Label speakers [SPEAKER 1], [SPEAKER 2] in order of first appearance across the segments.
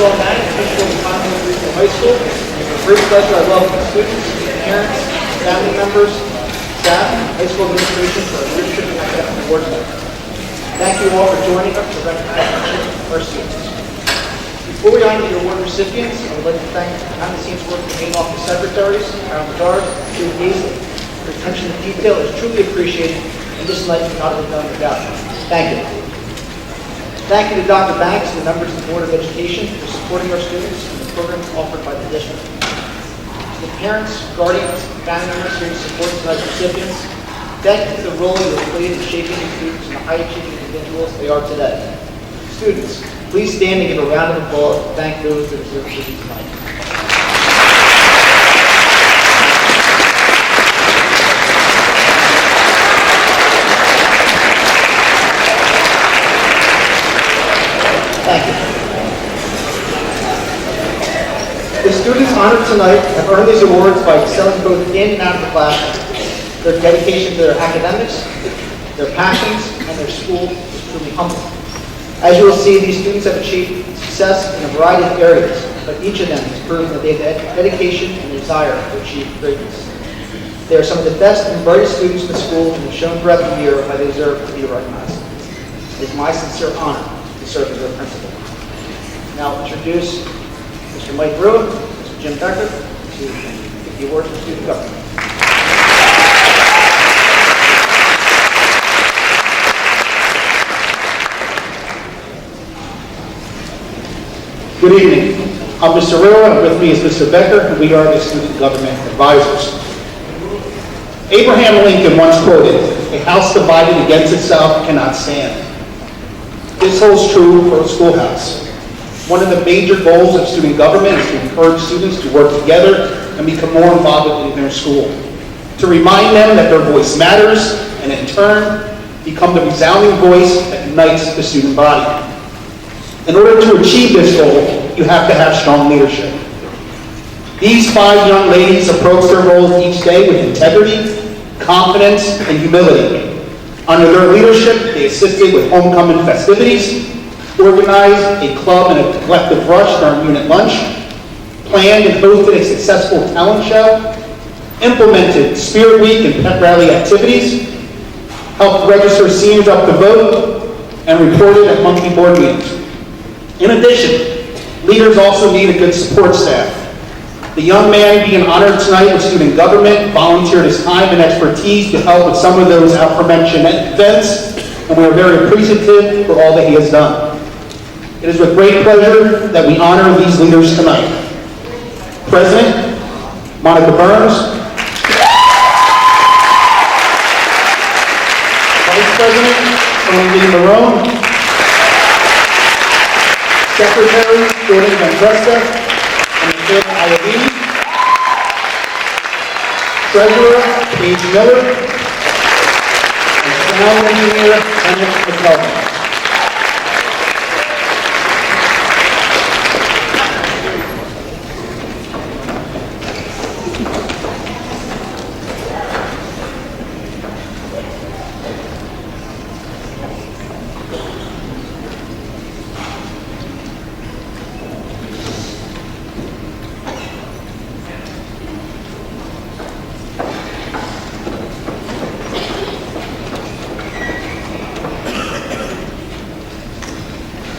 [SPEAKER 1] Shaw Manning, principal of Pinelands Regional High School. With great pleasure, I welcome the students, parents, family members, staff, and high school administration for our leadership and academic awards night. Thank you all for joining us to recognize our students. Before we honor the award recipients, I would like to thank the behind-the-scenes work of the main office secretaries, Aaron Bedard, and Julie Beasley. Your attention to detail is truly appreciated, and this night could not have been done without you. Thank you. Thank you to Dr. Banks and the members of the Board of Education for supporting our students and the programs offered by the district. To the parents, guardians, and family members here to support tonight's recipients, thank you for the role you have played in shaping these students and the high-achieving individuals they are today. Students, please stand and give a round of applause to thank those that deserve to be tonight. Thank you. The students honored tonight have earned these awards by excelling both in and out of the classroom. Their dedication to their academics, their passions, and their school is truly humbling. As you will see, these students have achieved success in a variety of areas, but each of them has proven that they have dedication and desire to achieve greatness. They are some of the best and brightest students in the school and have shown throughout the year why they deserve to be recognized. It is my sincere honor to serve as their principal. Now I'll introduce Mr. Mike Brewer, Mr. Jim Becker, to give the award for student government.
[SPEAKER 2] Good evening. I'm Mr. Brewer, and with me is Mr. Becker, and we are the student government advisors. Abraham Lincoln once quoted, "A house divided against itself cannot stand." This holds true for a schoolhouse. One of the major goals of student government is to encourage students to work together and become more involved in their school, to remind them that their voice matters, and in turn, become the resounding voice that unites the student body. In order to achieve this goal, you have to have strong leadership. These 5 young ladies approach their roles each day with integrity, confidence, and humility. Under their leadership, they assisted with homecoming festivities, organized a club and a collective rush during unit lunch, planned and hosted a successful talent show, implemented Spirit Week and pep rally activities, helped register seniors up to vote, and reported at monthly board meetings. In addition, leaders also need a good support staff. The young man being honored tonight with student government volunteered his time and expertise to help with some of those aforementioned events, and we are very appreciative for all that he has done. It is with great pleasure that we honor these leaders tonight. President Monica Burns, Vice President Lee Marone, Secretary Jordan Van Presta, and Michelle Iovini, Treasurer Paige Miller, and Sound Engineer Kenneth McCullough.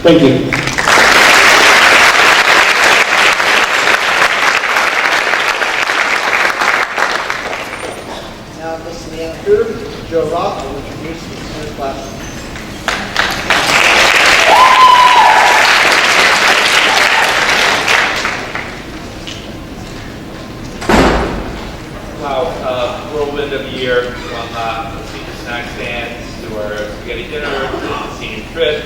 [SPEAKER 2] Thank you.
[SPEAKER 1] Now, Ms. Leanna Cooter, Mr. Joe Roth will introduce the senior class.
[SPEAKER 3] Wow, whirlwind of a year from the senior snack stands to our spaghetti dinner to the senior trip,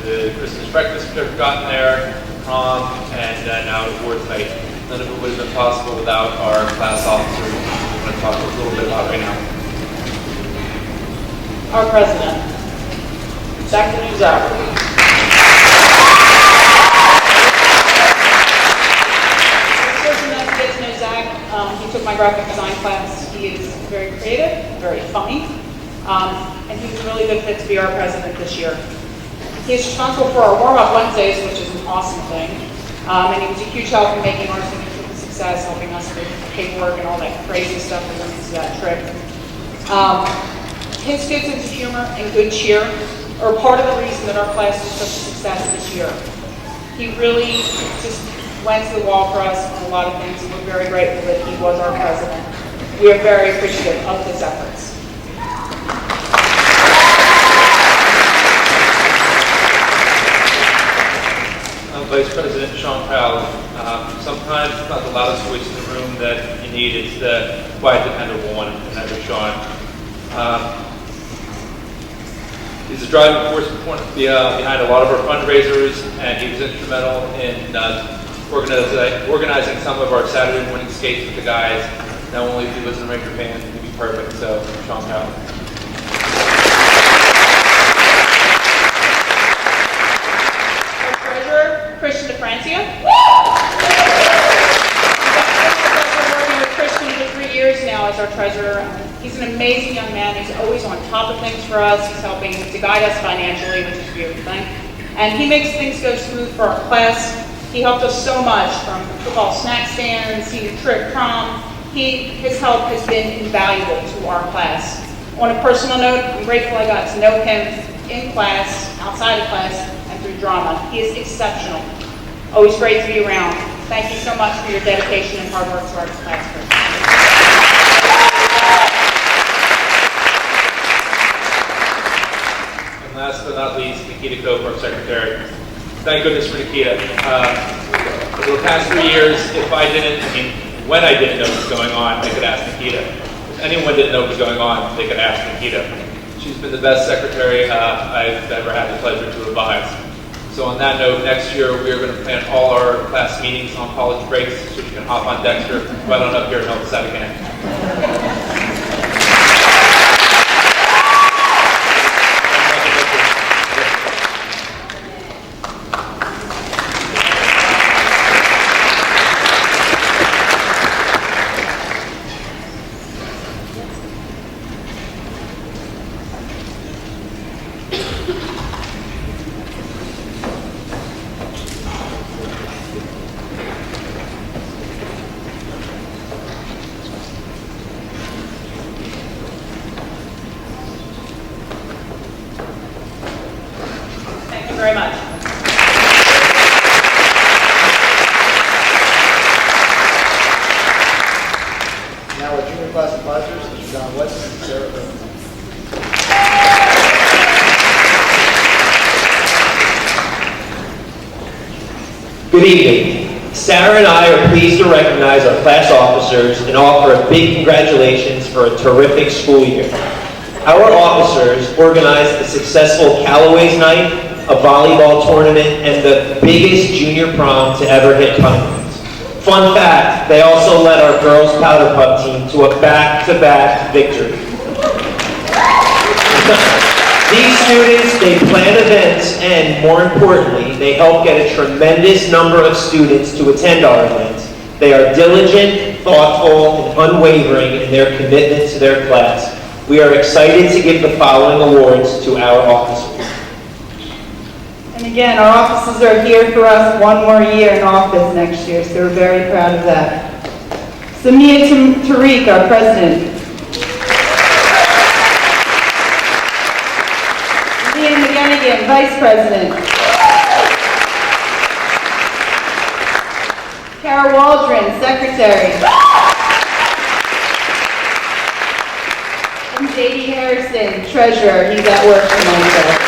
[SPEAKER 3] the Christmas breakfast we've gotten there, prom, and now awards night. None of it would have been possible without our class officers. I'm going to talk a little bit about right now.
[SPEAKER 4] Our president, Dr. Nuzak. He took my graphic design class. He is very creative, very funny, and he's a really good fit to be our president this year. He's responsible for our warm-up Wednesdays, which is an awesome thing. And he was a huge help in making our signature a success, helping us with paperwork and all that crazy stuff that went into that trip. His good sense of humor and good cheer are part of the reason that our class is such a success this year. He really just went to the wall for us on a lot of things, and we're very grateful that he was our president. We are very appreciative of his efforts.
[SPEAKER 3] Vice President Sean Powell, sometimes it's not the loudest voice in the room that you need, it's the quiet, dependable one, and that was Sean. He's a driving force behind a lot of our fundraisers, and he was instrumental in organizing some of our Saturday morning skates with the guys. Not only if he was a Ranger fan, he'd be perfect, so Sean Powell.
[SPEAKER 4] Christian DeFrancia. We're working with Christian for 3 years now as our treasurer. He's an amazing young man. He's always on top of things for us. He's helping to guide us financially, which is a beautiful thing. And he makes things go smooth for our class. He helped us so much, from football snack stands, senior trip, prom. His help has been invaluable to our class. On a personal note, I'm grateful I got to know him in class, outside of class, and through drama. He is exceptional. Always great to be around. Thank you so much for your dedication and hard work to our class group.
[SPEAKER 3] And last but not least, Nikita Cope, our secretary. Thank goodness for Nikita. Over the past 3 years, when I didn't know what was going on, they could ask Nikita. If anyone didn't know what was going on, they could ask Nikita. She's been the best secretary I've ever had the pleasure to advise. So on that note, next year we are going to plan all our class meetings on college breaks, so you can hop on Dexter right on up here and help us out again.
[SPEAKER 4] Very much.
[SPEAKER 1] Now our junior class advisors, Mr. John West and Sarah Burns.
[SPEAKER 5] Good evening. Sarah and I are pleased to recognize our class officers and offer a big congratulations for a terrific school year. Our officers organized a successful Callaway's Night, a volleyball tournament, and the biggest junior prom to ever hit Pinelands. Fun fact, they also led our girls powder puff team to a back-to-back victory. These students, they plan events, and more importantly, they help get a tremendous number of students to attend our events. They are diligent, thoughtful, and unwavering in their commitment to their class. We are excited to give the following awards to our officers.
[SPEAKER 6] And again, our officers are here for us one more year in office next year, so we're very proud of that. Samia Tariq, our president. Ian McGennigan, vice president. Kara Waldron, secretary. And J.D. Harrison, treasurer. He's at work tonight.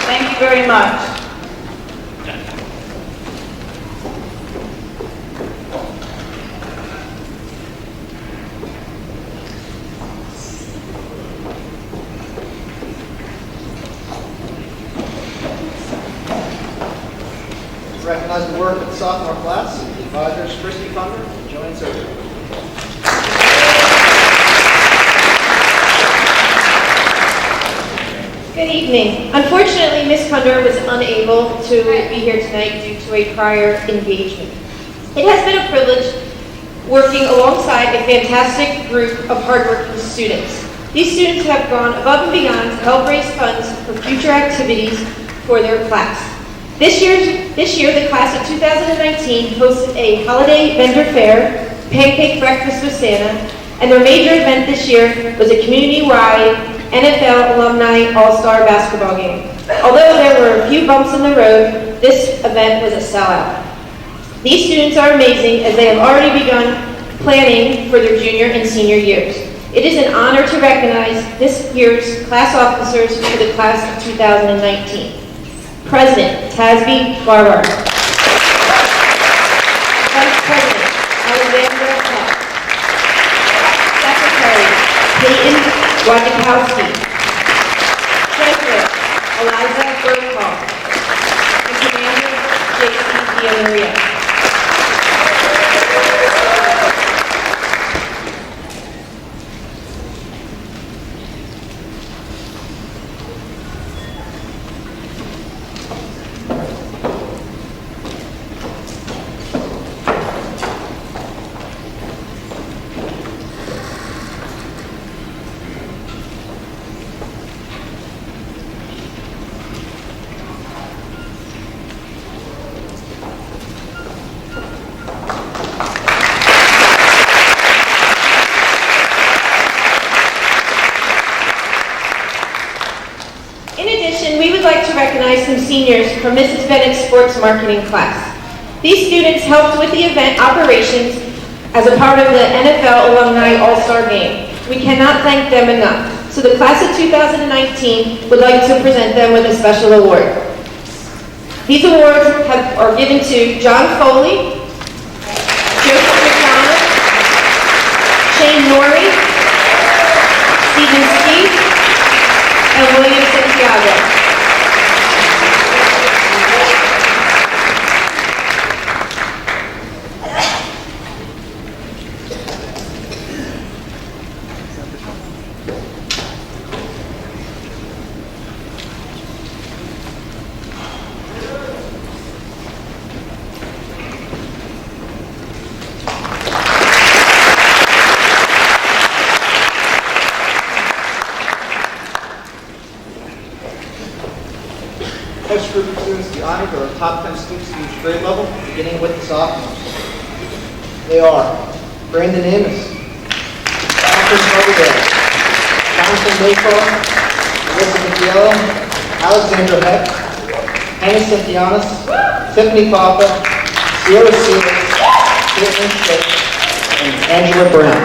[SPEAKER 6] Thank you very much.
[SPEAKER 1] Recognize the work of the sophomore class, the advisors Christy Funder and Joanne Surgery.
[SPEAKER 7] Good evening. Unfortunately, Ms. Kunder was unable to be here tonight due to a prior engagement. It has been a privilege working alongside a fantastic group of hardworking students. These students have gone above and beyond to help raise funds for future activities for their class. This year, the class of 2019 hosted a holiday vendor fair, pancake breakfast with Santa, and their major event this year was a community-wide NFL Alumni All-Star Basketball game. Although there were a few bumps in the road, this event was a sellout. These students are amazing as they have already begun planning for their junior and senior years. It is an honor to recognize this year's class officers for the class of 2019. President, Tasby Barber. Vice President, Alexandra Huff. Secretary, Peyton Wojciechowski. Treasurer, Eliza Berghoff. And Commander, Jason Diamaria. Recognize some seniors from Mrs. Bennett's sports marketing class. These students helped with the event operations as a part of the NFL Alumni All-Star Game. We cannot thank them enough. So the class of 2019 would like to present them with a special award. These awards are given to John Foley, Joseph McDonough, Shane Norrie, Stephen Ski, and William Santiago.
[SPEAKER 1] Next group of students to be honored are our top 10 students in each grade level, beginning with the sophomores. They are Brandon Amos, Catherine Coverdale, Jonathan Mayfair, Elizabeth Yellow, Alexandra Heck, Hannah Cynthianis, Tiffany Papa, Sierra Seaver, Caitlin Schmidt, and Angela Brown.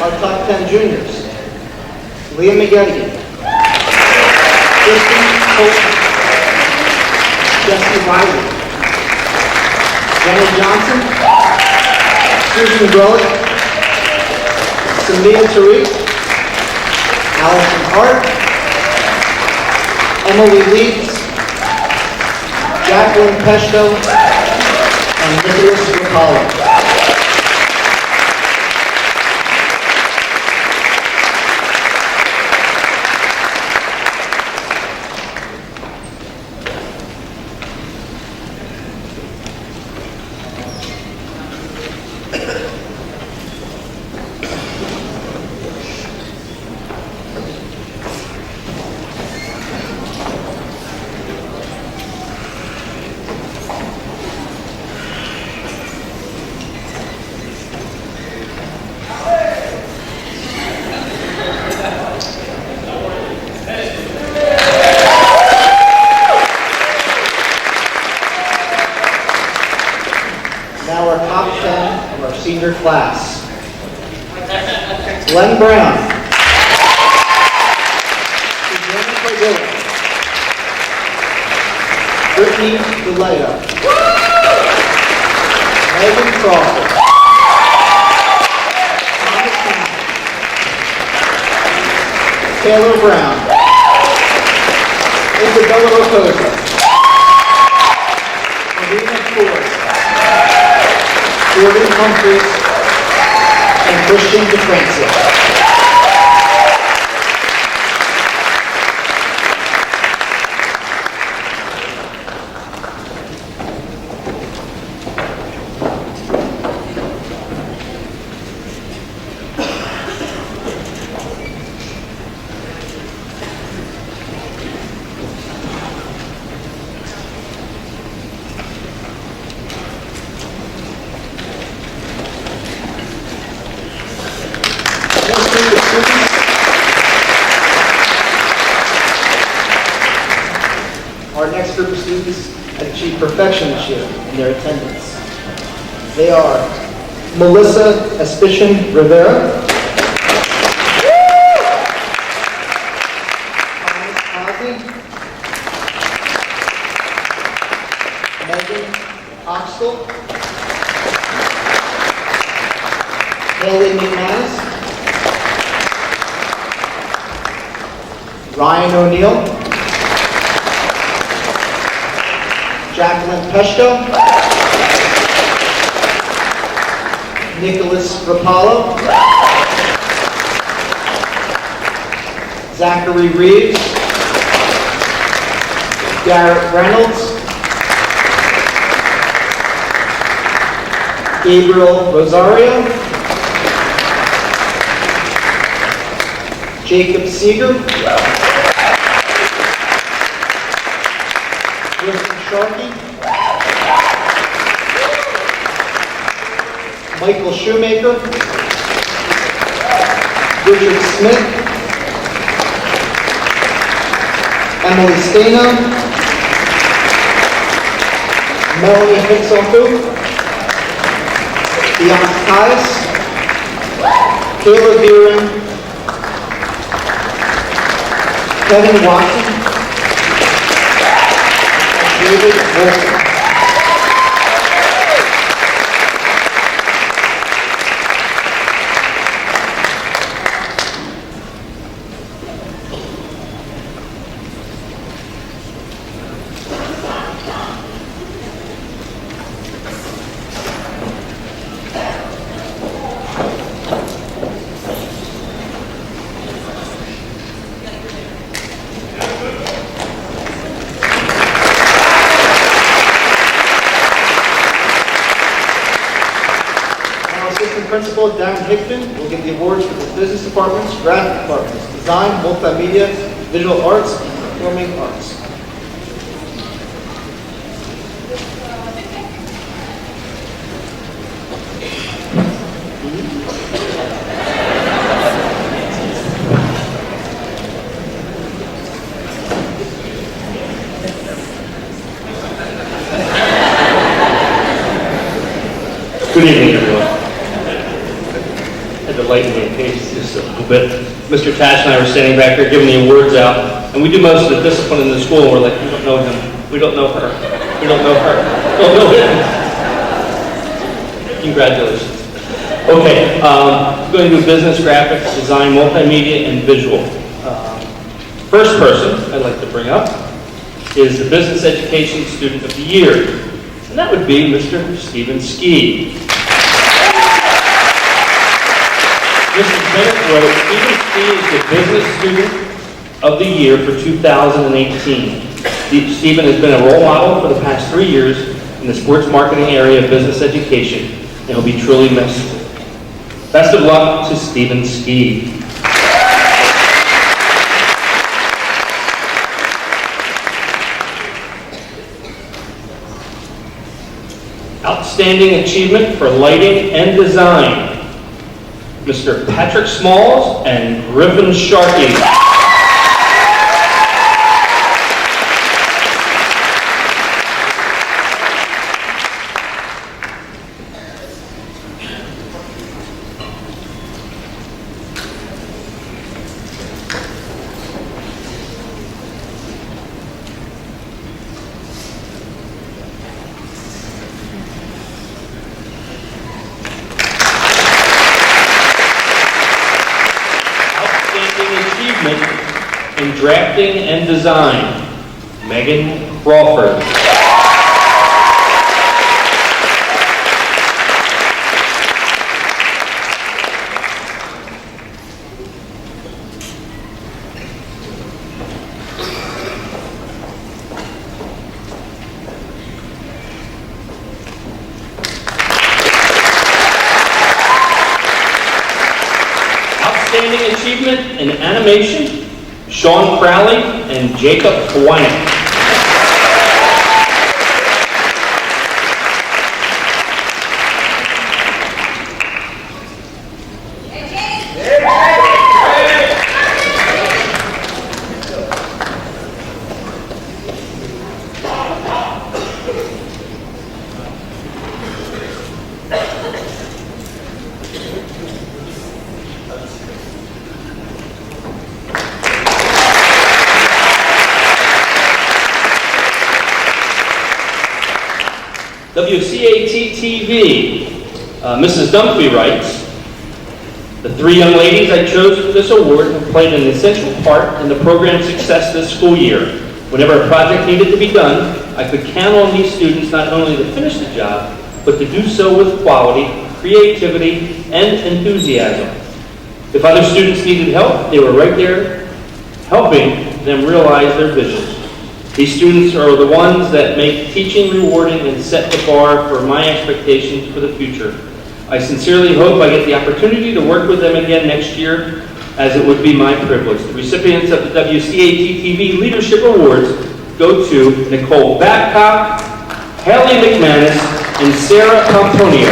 [SPEAKER 1] Our top 10 juniors: Leah McGettigan, Kristen Colton, Jesse Riley, Jenny Johnson, Susan Grolick, Samia Tariq, Allison Hart, Emily Leeds, Jacqueline Pesto, and Nicholas Ricala. Now our top 10 of our senior class. Glenn Brown. Susanna Cordilla.
[SPEAKER 2] Brittany DeLeo. Megan Crawford. Thomas Campbell. Taylor Brown. Isabella Rocosa. Marina Ford. Jordan Humphries. And Christian DeFrancia. Our next group of students have achieved perfection this year in their attendance. They are Melissa Espician Rivera, Thomas Cosby, Megan Oxtel, Haley McManus, Ryan O'Neill, Jacqueline Peshko, Nicholas Rapallo, Zachary Reeves, Garrett Reynolds, Gabriel Rosario, Jacob Seeger, Kristen Sharkey, Michael Shoemaker, Richard Smith, Emily Stano, Melanie Hickelfu, Bianca Tias, Kayla Viren, Kevin Watson, David Wilson. Principal Darren Hickman will give the awards for the business departments, graphic departments, design, multimedia, visual arts, and performing arts.
[SPEAKER 8] Good evening, everyone. Had to lighten the pace just a little bit. Mr. Tash and I were standing back there giving the awards out, and we do most of the discipline in the school, and we're like, we don't know him, we don't know her, we don't know her, we don't know him. Congratulations. Okay, going to do business, graphics, design, multimedia, and visual. First person I'd like to bring up is the Business Education Student of the Year, and that would be Mr. Stephen Ski. Mr. Bennett wrote, Stephen Ski is the Business Student of the Year for 2018. Stephen has been a role model for the past 3 years in the sports marketing area of business education, and he'll be truly missed. Best of luck to Stephen Ski. Outstanding achievement for lighting and design, Mr. Patrick Smalls and Griffin Sharkey. in drafting and design, Megan Crawford. Outstanding achievement in animation, Sean Crowley and Jacob Hawaiian. WCAT-TV, Mrs. Dunphy writes, "The three young ladies I chose for this award have played an essential part in the program's success this school year. Whenever a project needed to be done, I could count on these students not only to finish the job, but to do so with quality, creativity, and enthusiasm. If other students needed help, they were right there helping them realize their vision. These students are the ones that make teaching rewarding and set the bar for my expectations for the future. I sincerely hope I get the opportunity to work with them again next year, as it would be my privilege." The recipients of the WCAT-TV Leadership Awards go to Nicole Babcock, Haley McManus, and Sarah Pomponio.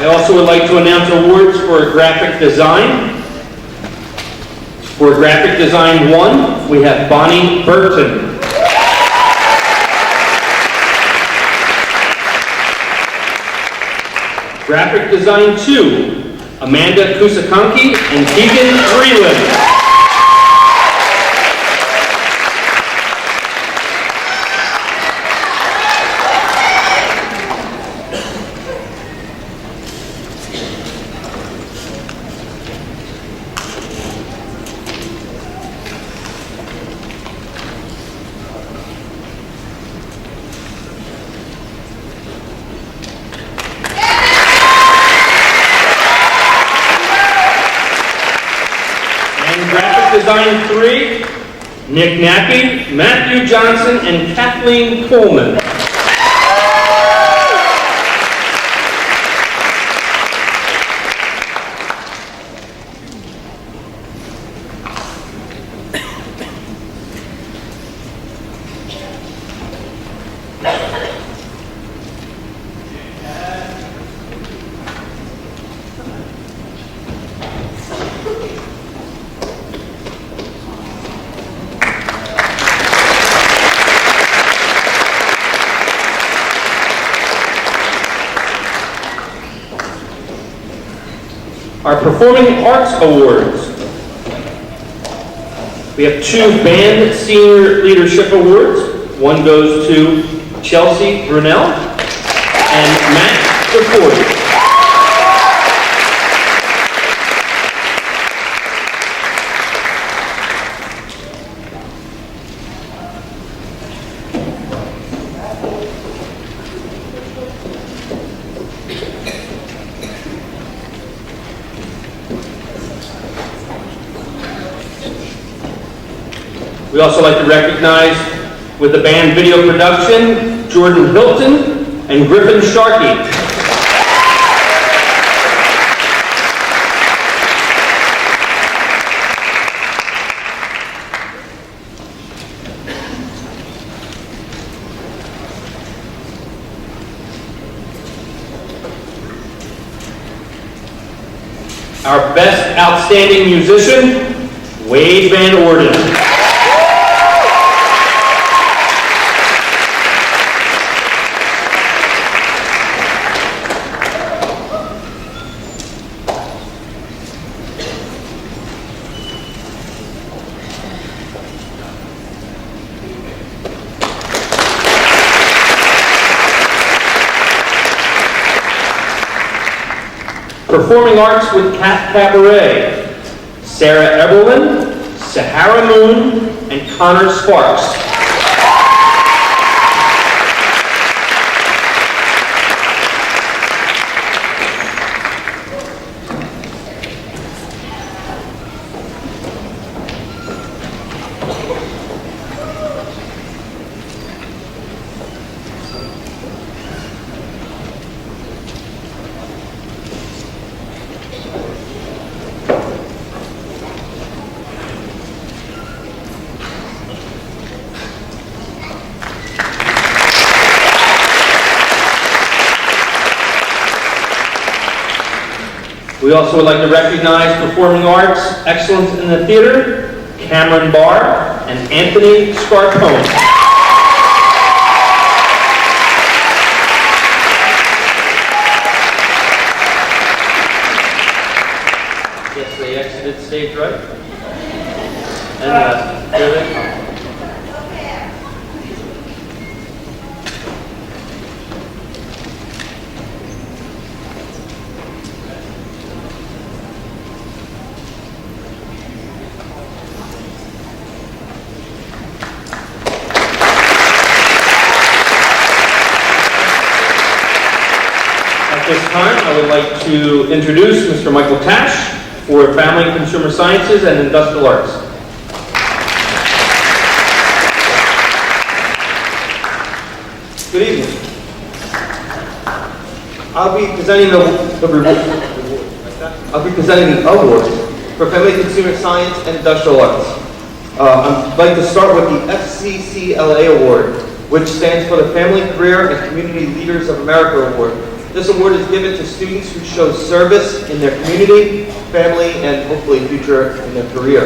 [SPEAKER 8] I also would like to announce awards for graphic design. For graphic design 1, we have Bonnie Burton. Graphic design 2, Amanda Kusakonki and Keegan Freeland. Design 3, Nick Nappy, Matthew Johnson, and Kathleen Coleman. Our Performing Arts Awards. We have 2 Band Senior Leadership Awards. One goes to Chelsea Brunel and Matt DeFord. We also like to recognize, with the band video production, Jordan Hilton and Griffin Sharkey. Our Best Outstanding Musician, Wade Van Orden. Performing Arts with Cat Cabaret, Sarah Eberlin, Sahara Moon, and Connor Sparks. We also would like to recognize Performing Arts Excellence in the Theater, Cameron Barr and Anthony Scarpone. Yes, they exited stage right. And here they come. At this time, I would like to introduce Mr. Michael Tash for Family and Consumer Sciences and Industrial Arts.
[SPEAKER 9] Good evening. I'll be presenting the awards for Family Consumer Science and Industrial Arts. I'd like to start with the FCCLA Award, which stands for the Family, Career, and Community Leaders of America Award. This award is given to students who show service in their community, family, and hopefully future in their career.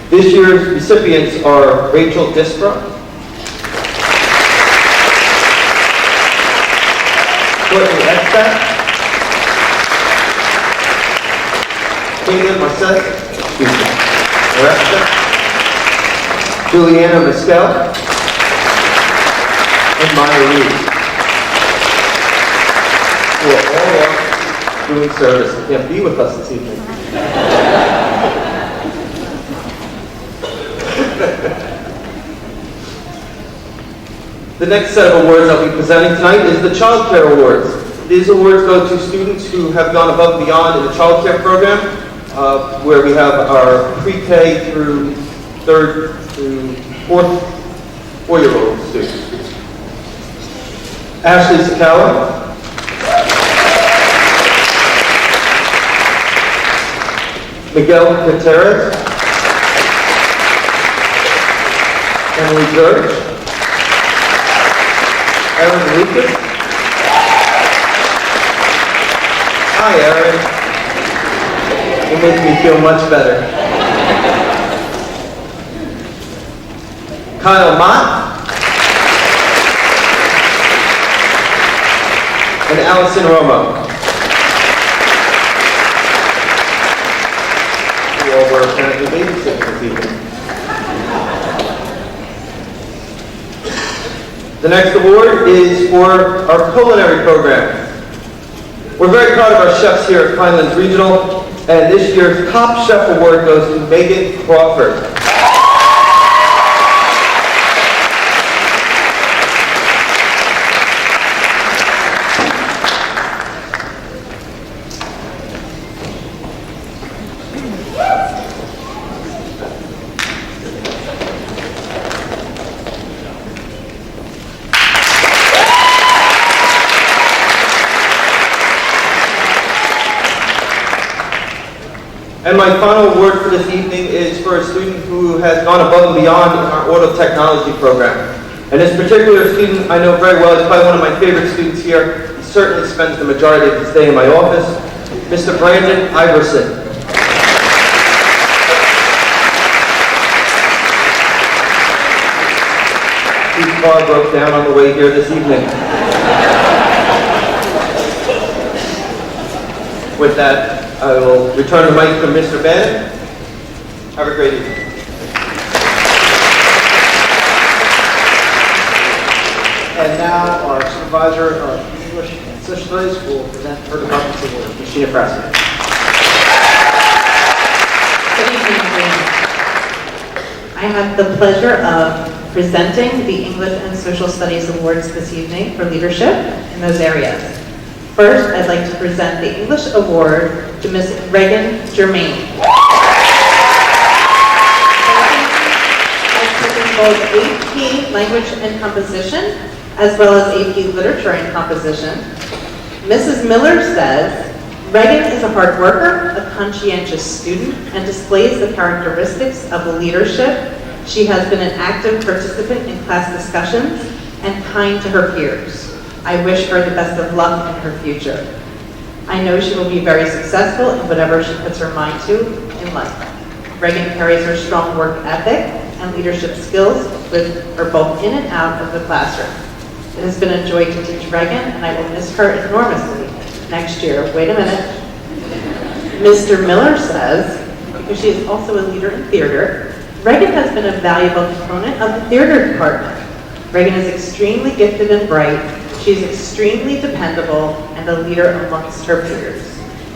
[SPEAKER 9] This year's recipients are Rachel Dispra, Courtney Edstat, Caitlin Marcet, Juliana Mescal, and Maya Reed, who are all doing service and can't be with us this evening. The next set of awards I'll be presenting tonight is the Child Care Awards. These awards go to students who have gone above and beyond in the child care program, where we have our pre-K through 3rd to 4th, 4-year-old students. Ashley Sakawa, Miguel Gutierrez, Emily George, Aaron Lucas. Hi, Aaron. You make me feel much better. Kyle Mott and Allison Romo, who all were apparently babysitting this evening. The next award is for our culinary program. We're very proud of our chefs here at Pinelands Regional, and this year's Top Chef Award goes to Megan Crawford. And my final award for this evening is for a student who has gone above and beyond in our auto technology program. And this particular student I know very well. He's probably one of my favorite students here. He certainly spends the majority of his day in my office. Mr. Brandon Iverson. whose car broke down on the way here this evening. With that, I will return the mic to Mr. Bannon. Have a great evening.
[SPEAKER 1] And now our supervisor of English and Social Studies will present her department's award, Ms. Gina Frasca.
[SPEAKER 10] Good evening, everyone. I have the pleasure of presenting the English and Social Studies Awards this evening for leadership in those areas. First, I'd like to present the English Award to Ms. Reagan Germain. Has taken both AP Language and Composition as well as AP Literature and Composition. Mrs. Miller says, Reagan is a hard worker, a conscientious student, and displays the characteristics of leadership. She has been an active participant in class discussions and kind to her peers. I wish her the best of luck in her future. I know she will be very successful in whatever she puts her mind to in life. Reagan carries her strong work ethic and leadership skills with her both in and out of the classroom. It has been a joy to teach Reagan, and I will miss her enormously next year. Wait a minute. Mr. Miller says, because she is also a leader in theater, Reagan has been a valuable component of the theater department. Reagan is extremely gifted and bright. She is extremely dependable and a leader amongst her peers.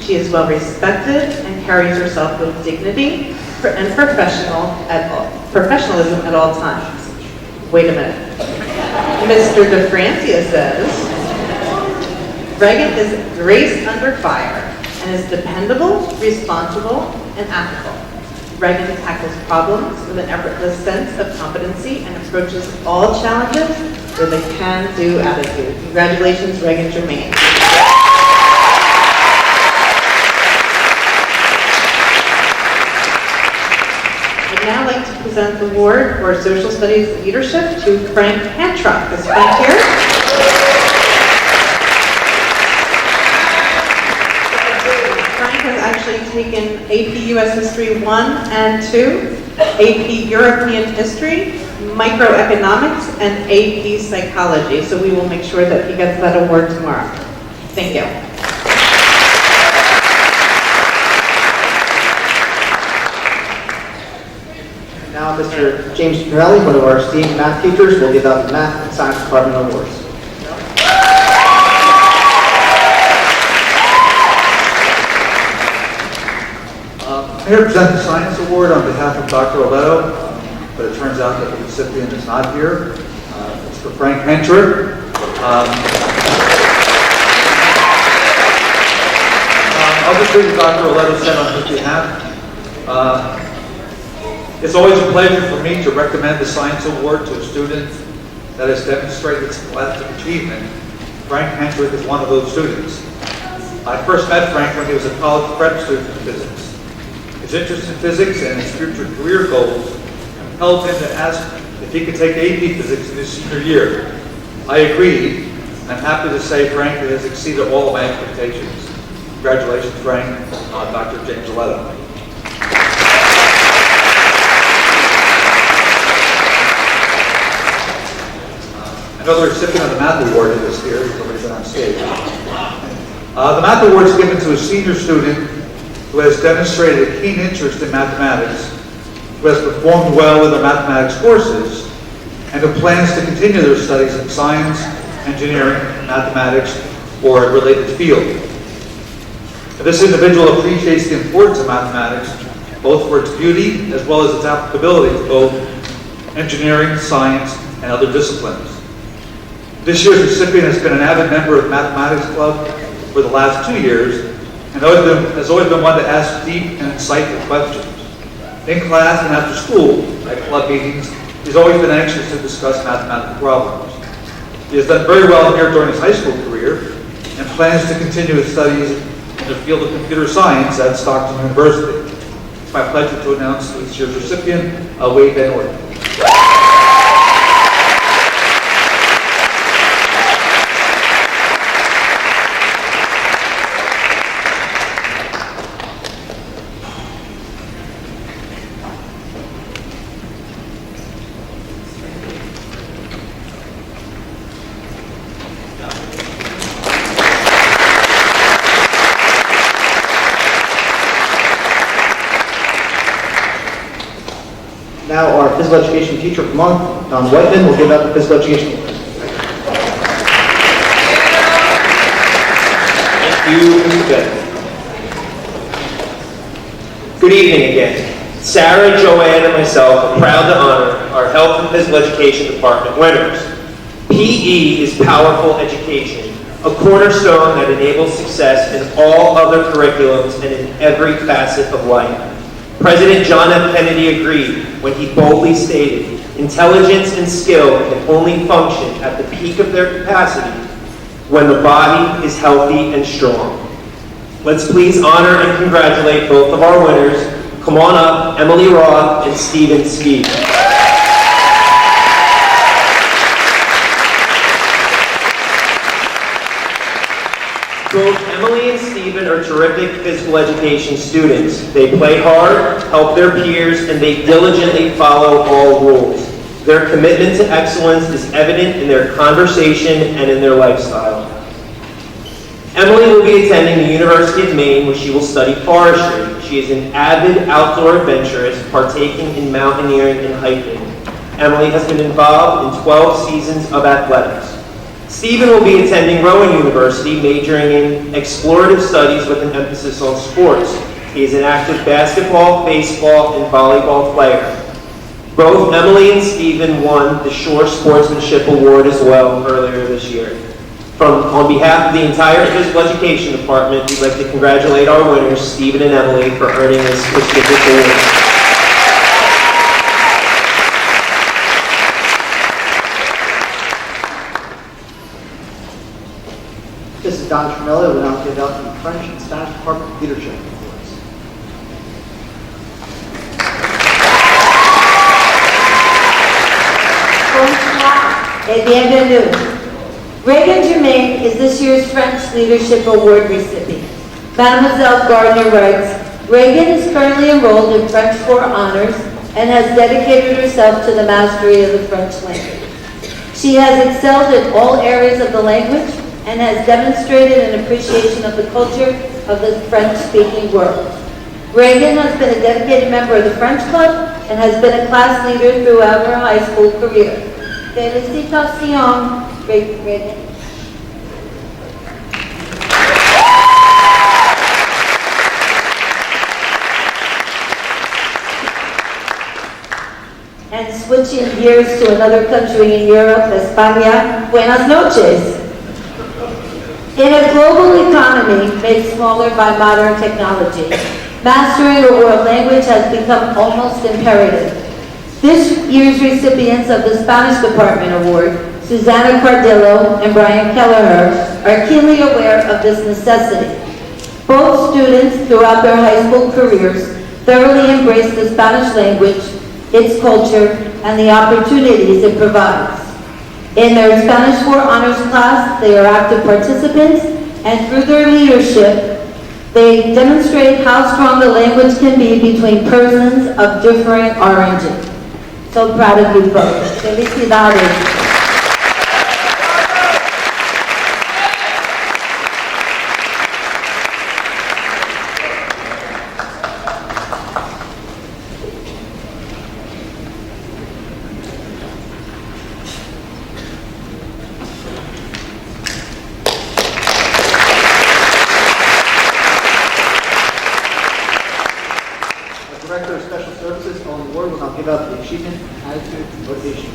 [SPEAKER 10] She is well respected and carries herself with dignity and professionalism at all times. Wait a minute. Mr. DeFrancia says, Reagan is grace under fire and is dependable, responsible, and ethical. Reagan tackles problems with an effortless sense of competency and approaches all challenges with a can-do attitude. Congratulations, Reagan Germain. I'd now like to present the award for Social Studies Leadership to Frank Hantrock. Is Frank here? Frank has actually taken AP US History 1 and 2, AP European History, Microeconomics, and AP Psychology. So we will make sure that he gets that award tomorrow. Thank you.
[SPEAKER 1] Now, Mr. James Pinelli, one of our esteemed math teachers, will give out the Math and Science Department awards.
[SPEAKER 11] I'm here to present the Science Award on behalf of Dr. Oletto, but it turns out that the recipient is not here. It's for Frank Hencher. I'll just read what Dr. Oletto said on his behalf. It's always a pleasure for me to recommend the Science Award to a student that has demonstrated scholastic achievement. Frank Hencher is one of those students. I first met Frank when he was a college prep student in physics. His interest in physics and his future career goals compelled him to ask if he could take AP Physics in his senior year. I agreed. I'm happy to say Frank has exceeded all of my expectations. Congratulations, Frank, Dr. James Oletto. Another recipient of the Math Award is here. He's already been on stage. The Math Award is given to a senior student who has demonstrated a keen interest in mathematics, who has performed well in their mathematics courses, and who plans to continue their studies in science, engineering, mathematics, or a related field. This individual appreciates the importance of mathematics, both for its beauty as well as its applicability to both engineering, science, and other disciplines. This year's recipient has been an avid member of Mathematics Club for the last 2 years and has always been one to ask deep and insightful questions. In class and after school, at club meetings, he's always been anxious to discuss mathematical problems. He has done very well here during his high school career and plans to continue his studies in the field of computer science at Stockton University. It's my pleasure to announce this year's recipient, Wade Van Orden.
[SPEAKER 9] our Physical Education Teacher of the Month, Don Whiteman, will give out the Physical Education Award.
[SPEAKER 5] Thank you, Mr. Bennett. Good evening again. Sarah, Joanne, and myself are proud to honor our Health and Physical Education Department winners. PE is powerful education, a cornerstone that enables success in all other curriculums and in every facet of life. President John F. Kennedy agreed when he boldly stated, "Intelligence and skill can only function at the peak of their capacity when the body is healthy and strong." Let's please honor and congratulate both of our winners. Come on up, Emily Roth and Stephen Ski. Both Emily and Stephen are terrific physical education students. They play hard, help their peers, and they diligently follow all rules. Their commitment to excellence is evident in their conversation and in their lifestyle. Emily will be attending the University of Maine, where she will study forestry. She is an avid outdoor adventurist, partaking in mountaineering and hiking. Emily has been involved in 12 seasons of athletics. Stephen will be attending Rowan University, majoring in explorative studies with an emphasis on sports. He is an active basketball, baseball, and volleyball player. Both Emily and Stephen won the Shore Sportsmanship Award as well earlier this year. On behalf of the entire Physical Education Department, we'd like to congratulate our winners, Stephen and Emily, for earning this prestigious award.
[SPEAKER 1] This is Don Tremella, who will now give out the French and Spanish Department Leadership Awards.
[SPEAKER 12] Bonsoir et bienvenue. Reagan Germain is this year's French Leadership Award recipient. Mademoiselle Gardner writes, Reagan is currently enrolled in French 4 honors and has dedicated herself to the mastery of the French language. She has excelled in all areas of the language and has demonstrated an appreciation of the culture of the French-speaking world. Reagan has been a dedicated member of the French Club and has been a class leader throughout her high school career. Félicitations, Reagan. And switching gears to another country in Europe, España, buenas noches. In a global economy made smaller by modern technology, mastering a world language has become almost imperative. This year's recipients of the Spanish Department Award, Susana Cardillo and Brian Kelleher, are keenly aware of this necessity. Both students throughout their high school careers thoroughly embrace the Spanish language, its culture, and the opportunities it provides. In their Spanish 4 honors class, they are active participants, and through their leadership, they demonstrate how strong the language can be between persons of differing origins. So proud of you both. Felicidades.
[SPEAKER 1] Director of Special Services, Owen Ward, will now give out the Achievement, Attitude, and Motivation.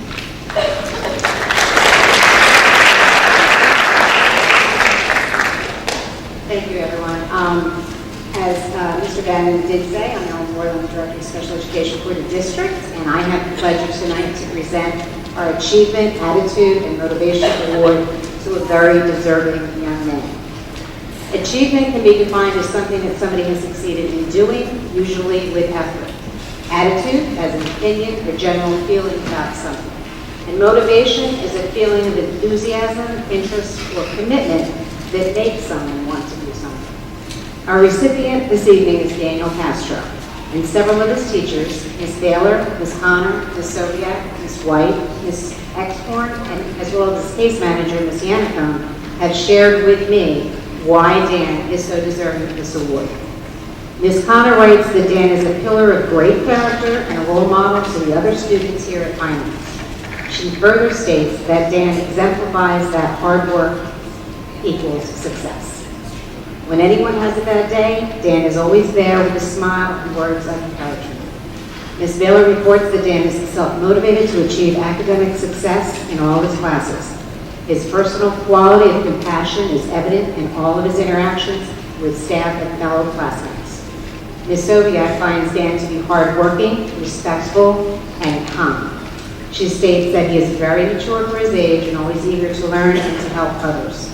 [SPEAKER 13] Thank you, everyone. As Mr. Bannon did say, I'm Ellen Ward, I'm the Director of Special Education for the district, and I have the pleasure tonight to present our Achievement, Attitude, and Motivation Award to a very deserving young man. Achievement can be defined as something that somebody has succeeded in doing, usually with effort. Attitude as an opinion or general feeling about something. And motivation is a feeling of enthusiasm, interest, or commitment that makes someone want to do something. Our recipient this evening is Daniel Castro, and several of his teachers, Ms. Baylor, Ms. Connor, Ms. Sobiak, Ms. White, Ms. Exhorn, and as well as his case manager, Ms. Yannicone, have shared with me why Dan is so deserving of this award. Ms. Connor writes that Dan is a pillar of great character and a role model to the other students here at Pinelands. She further states that Dan exemplifies that hard work equals success. When anyone has a bad day, Dan is always there with a smile and words of encouragement. Ms. Baylor reports that Dan is self-motivated to achieve academic success in all his classes. His personal quality of compassion is evident in all of his interactions with staff and fellow classmates. Ms. Soviak finds Dan to be hardworking, respectful, and kind. She states that he is very mature for his age and always eager to learn and to help others.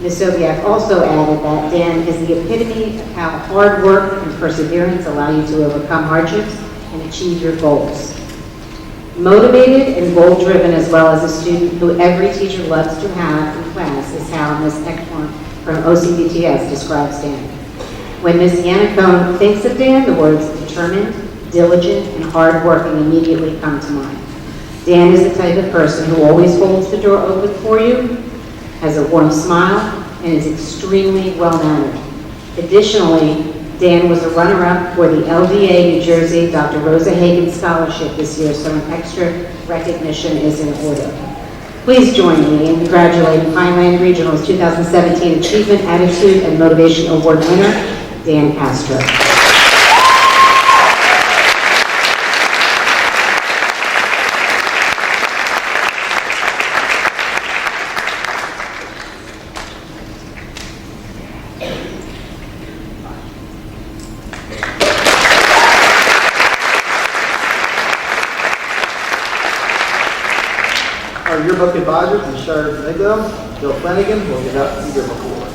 [SPEAKER 13] Ms. Soviak also added that Dan is the epitome of how hard work and perseverance allow you to overcome hardships and achieve your goals. Motivated and goal-driven, as well as a student who every teacher loves to have in class, is how Ms. Ekborn from OCBTS describes Dan. When Ms. Yannicone thinks of Dan, the words determined, diligent, and hardworking immediately come to mind. Dan is the type of person who always holds the door open for you, has a warm smile, and is extremely well-mannered. Additionally, Dan was a runner-up for the LDA New Jersey Dr. Rosa Hagen Scholarship this year, so an extra recognition is in order. Please join me in congratulating Pinelands Regional's 2017 Achievement, Attitude, and Motivation Award winner, Dan Castro.
[SPEAKER 1] Our yearbook advisors, Ms. Sheridan Migdo, Bill Flanagan, will give out the yearbook award.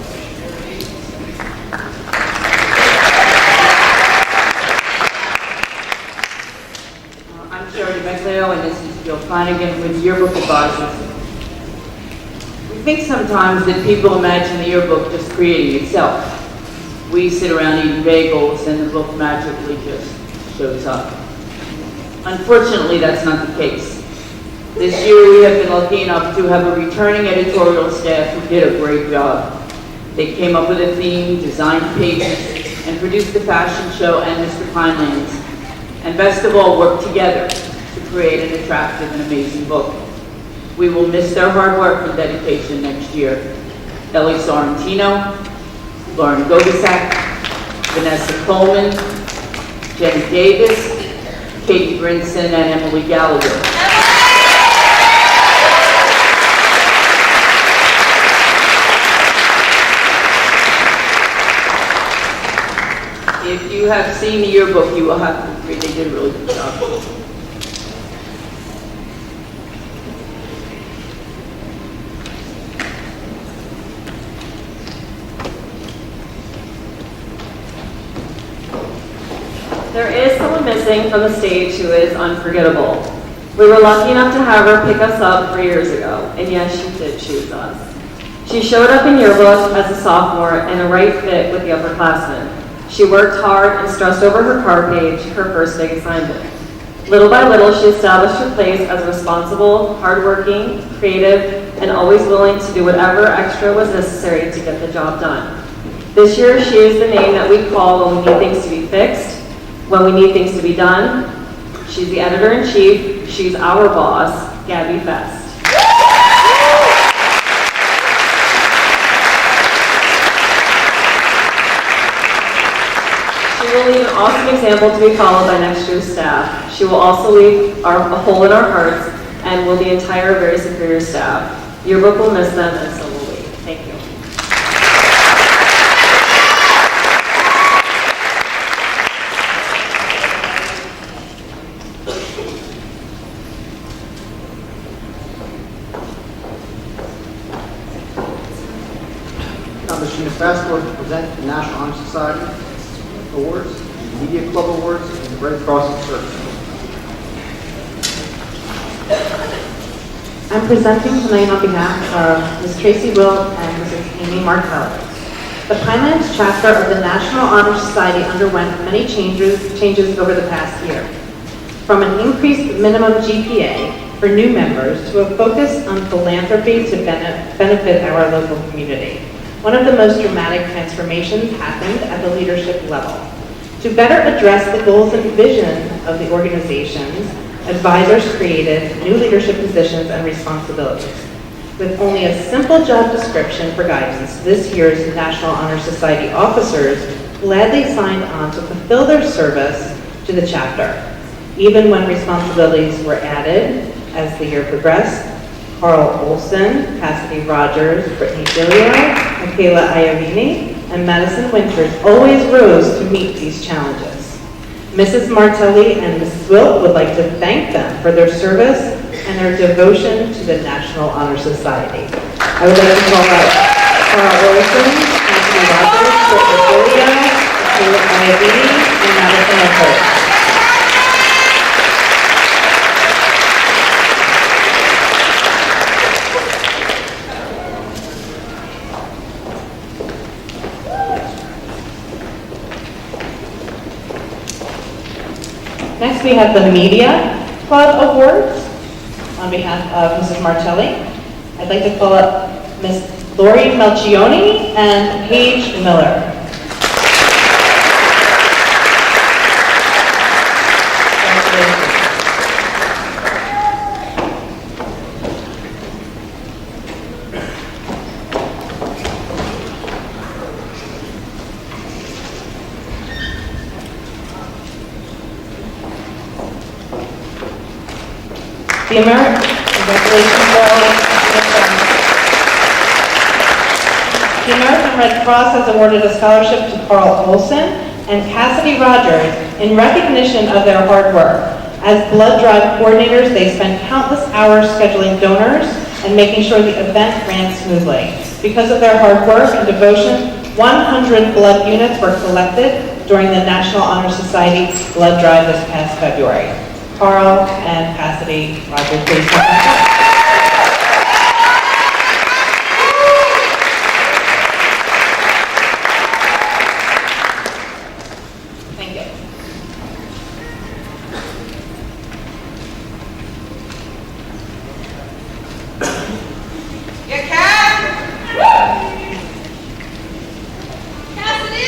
[SPEAKER 6] I'm Sheridan Migdo, and this is Bill Flanagan with Yearbook Advisors. We think sometimes that people imagine the yearbook just creating itself. We sit around eating bagels and the book magically just shows up. Unfortunately, that's not the case. This year we have been lucky enough to have a returning editorial staff who did a great job. They came up with a theme, designed pages, and produced the fashion show and Mr. Pinelands. And best of all, worked together to create an attractive and amazing book. We will miss their hard work and dedication next year. Ellie Sorrentino, Lauren Gobisak, Vanessa Coleman, Jenny Davis, Katie Brinson, and Emily Gallagher. If you have seen the yearbook, you will have to agree they did a really good job.
[SPEAKER 14] There is someone missing from the stage who is unforgettable. We were lucky enough to have her pick us up 3 years ago, and yes, she did choose us. She showed up in yearbook as a sophomore and a right fit with the upperclassmen. She worked hard and stressed over her car page, her first big assignment. Little by little, she established her place as responsible, hardworking, creative, and always willing to do whatever extra was necessary to get the job done. This year, she is the name that we call when we need things to be fixed, when we need things to be done. She's the editor-in-chief. She's our boss, Gabby Fest. She will leave an awesome example to be followed by next year's staff. She will also leave a hole in our hearts and will the entire very superior staff. Yearbook will miss them, and so will we. Thank you.
[SPEAKER 1] Now, Ms. Gina Fast will present the National Honor Society Awards, the Media Club Awards, and the Red Cross and Service.
[SPEAKER 10] I'm presenting tonight on behalf of Ms. Tracy Wilt and Mrs. Amy Martell. The Pinelands chapter of the National Honor Society underwent many changes over the past year. From an increased minimum GPA for new members to a focus on philanthropy to benefit our local community. One of the most dramatic transformations happened at the leadership level. To better address the goals and vision of the organizations, advisors created new leadership positions and responsibilities. With only a simple job description for guidance, this year's National Honor Society officers gladly signed on to fulfill their service to the chapter. Even when responsibilities were added as the year progressed, Carl Olson, Cassidy Rogers, Brittany Gilio, Michaela Iovini, and Madison Winters always rose to meet these challenges. Mrs. Martelli and Mrs. Wilt would like to thank them for their service and their devotion to the National Honor Society. I would like to call out Carl Olson, Cassidy Rogers, Brittany Gilio, Michaela Iovini, and Madison Winters. Next, we have the Media Club Awards on behalf of Mrs. Martelli. I'd like to call up Ms. Lori Melchioni and Paige Miller. The American Red Cross has awarded a scholarship to Carl Olson and Cassidy Rogers in recognition of their hard work. As blood drive coordinators, they spent countless hours scheduling donors and making sure the event ran smoothly. Because of their hard work and devotion, 100 blood units were collected during the National Honor Society blood drive this past February. Carl and Cassidy Rogers, please come back up. Thank you.
[SPEAKER 15] You can! Cassidy!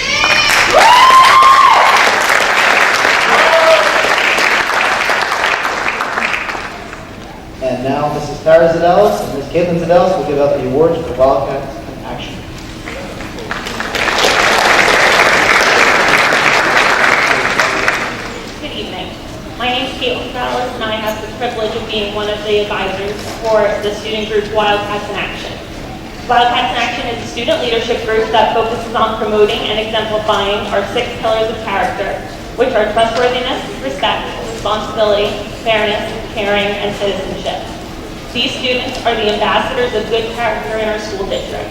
[SPEAKER 1] And now Mrs. Tara Zadelis and Ms. Caitlin Zadelis will give out the awards for Wildcats in Action.
[SPEAKER 16] Good evening. My name is Caitlin Zadelis, and I have the privilege of being one of the advisors for the student group Wildcats in Action. Wildcats in Action is a student leadership group that focuses on promoting and exemplifying our 6 pillars of character, which are trustworthiness, respect, responsibility, fairness, caring, and citizenship. These students are the ambassadors of good character in our school district.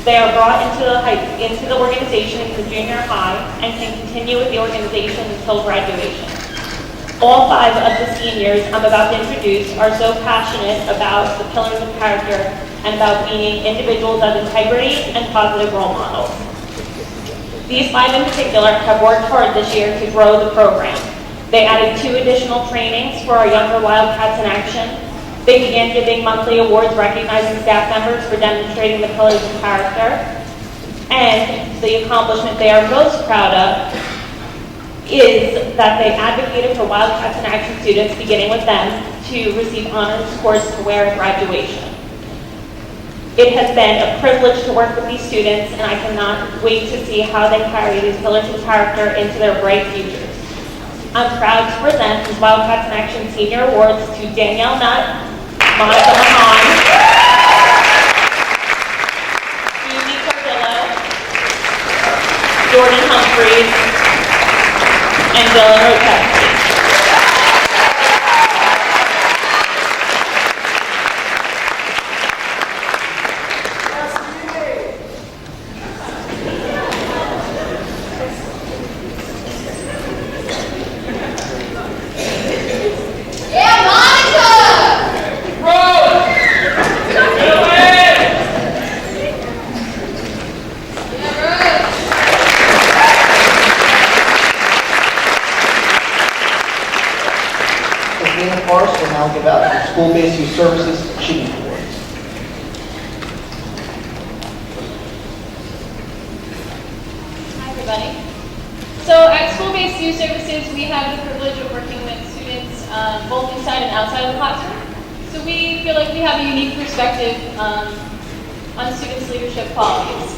[SPEAKER 16] They are brought into the organization in the junior high and can continue with the organization until graduation. All 5 of the seniors I'm about to introduce are so passionate about the pillars of character and about being individuals of integrity and positive role models. These 5 in particular have worked hard this year to grow the program. They added 2 additional trainings for our younger Wildcats in Action. They began giving monthly awards recognizing staff members for demonstrating the pillars of character. And the accomplishment they are most proud of is that they advocated for Wildcats in Action students, beginning with them, to receive honors course to wear at graduation. It has been a privilege to work with these students, and I cannot wait to see how they carry these pillars of character into their bright futures. I'm proud to present these Wildcats in Action Senior Awards to Danielle Nutt, Monica Mahan, Susie Cardillo, Jordan Humphreys, and Dylan Rotevsky.
[SPEAKER 1] Will now give out the School-Based Youth Services Achievement Awards.
[SPEAKER 16] Hi, everybody. So at school-based youth services, we have the privilege of working with students both inside and outside of the classroom. So we feel like we have a unique perspective on students' leadership qualities.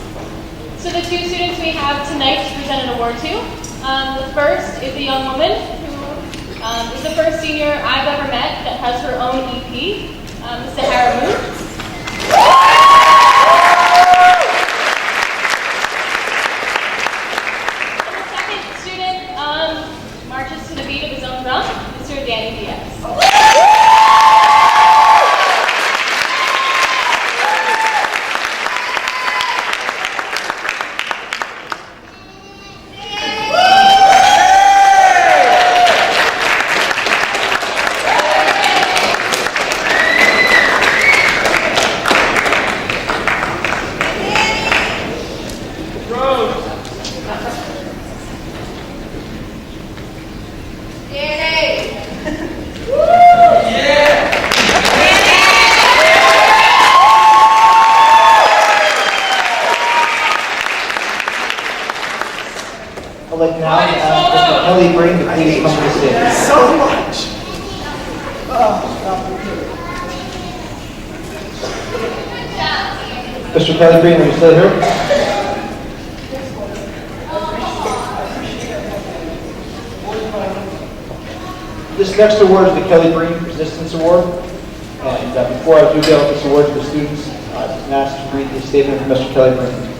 [SPEAKER 16] So the two students we have tonight to present an award to. The first is a young woman who is the first senior I've ever met that has her own EP, Miss Sahara Moon. Marches to the beat of his own drum, Mr. Danny Diaz.
[SPEAKER 2] I'd like now to ask Mr. Kelly Green to please come to the stage.
[SPEAKER 1] So much.
[SPEAKER 2] Mr. Kelly Green, will you stay here? This next award is the Kelly Green Resistance Award. And before I do go with this award to the students, I'm asked to read the statement from Mr. Kelly Green.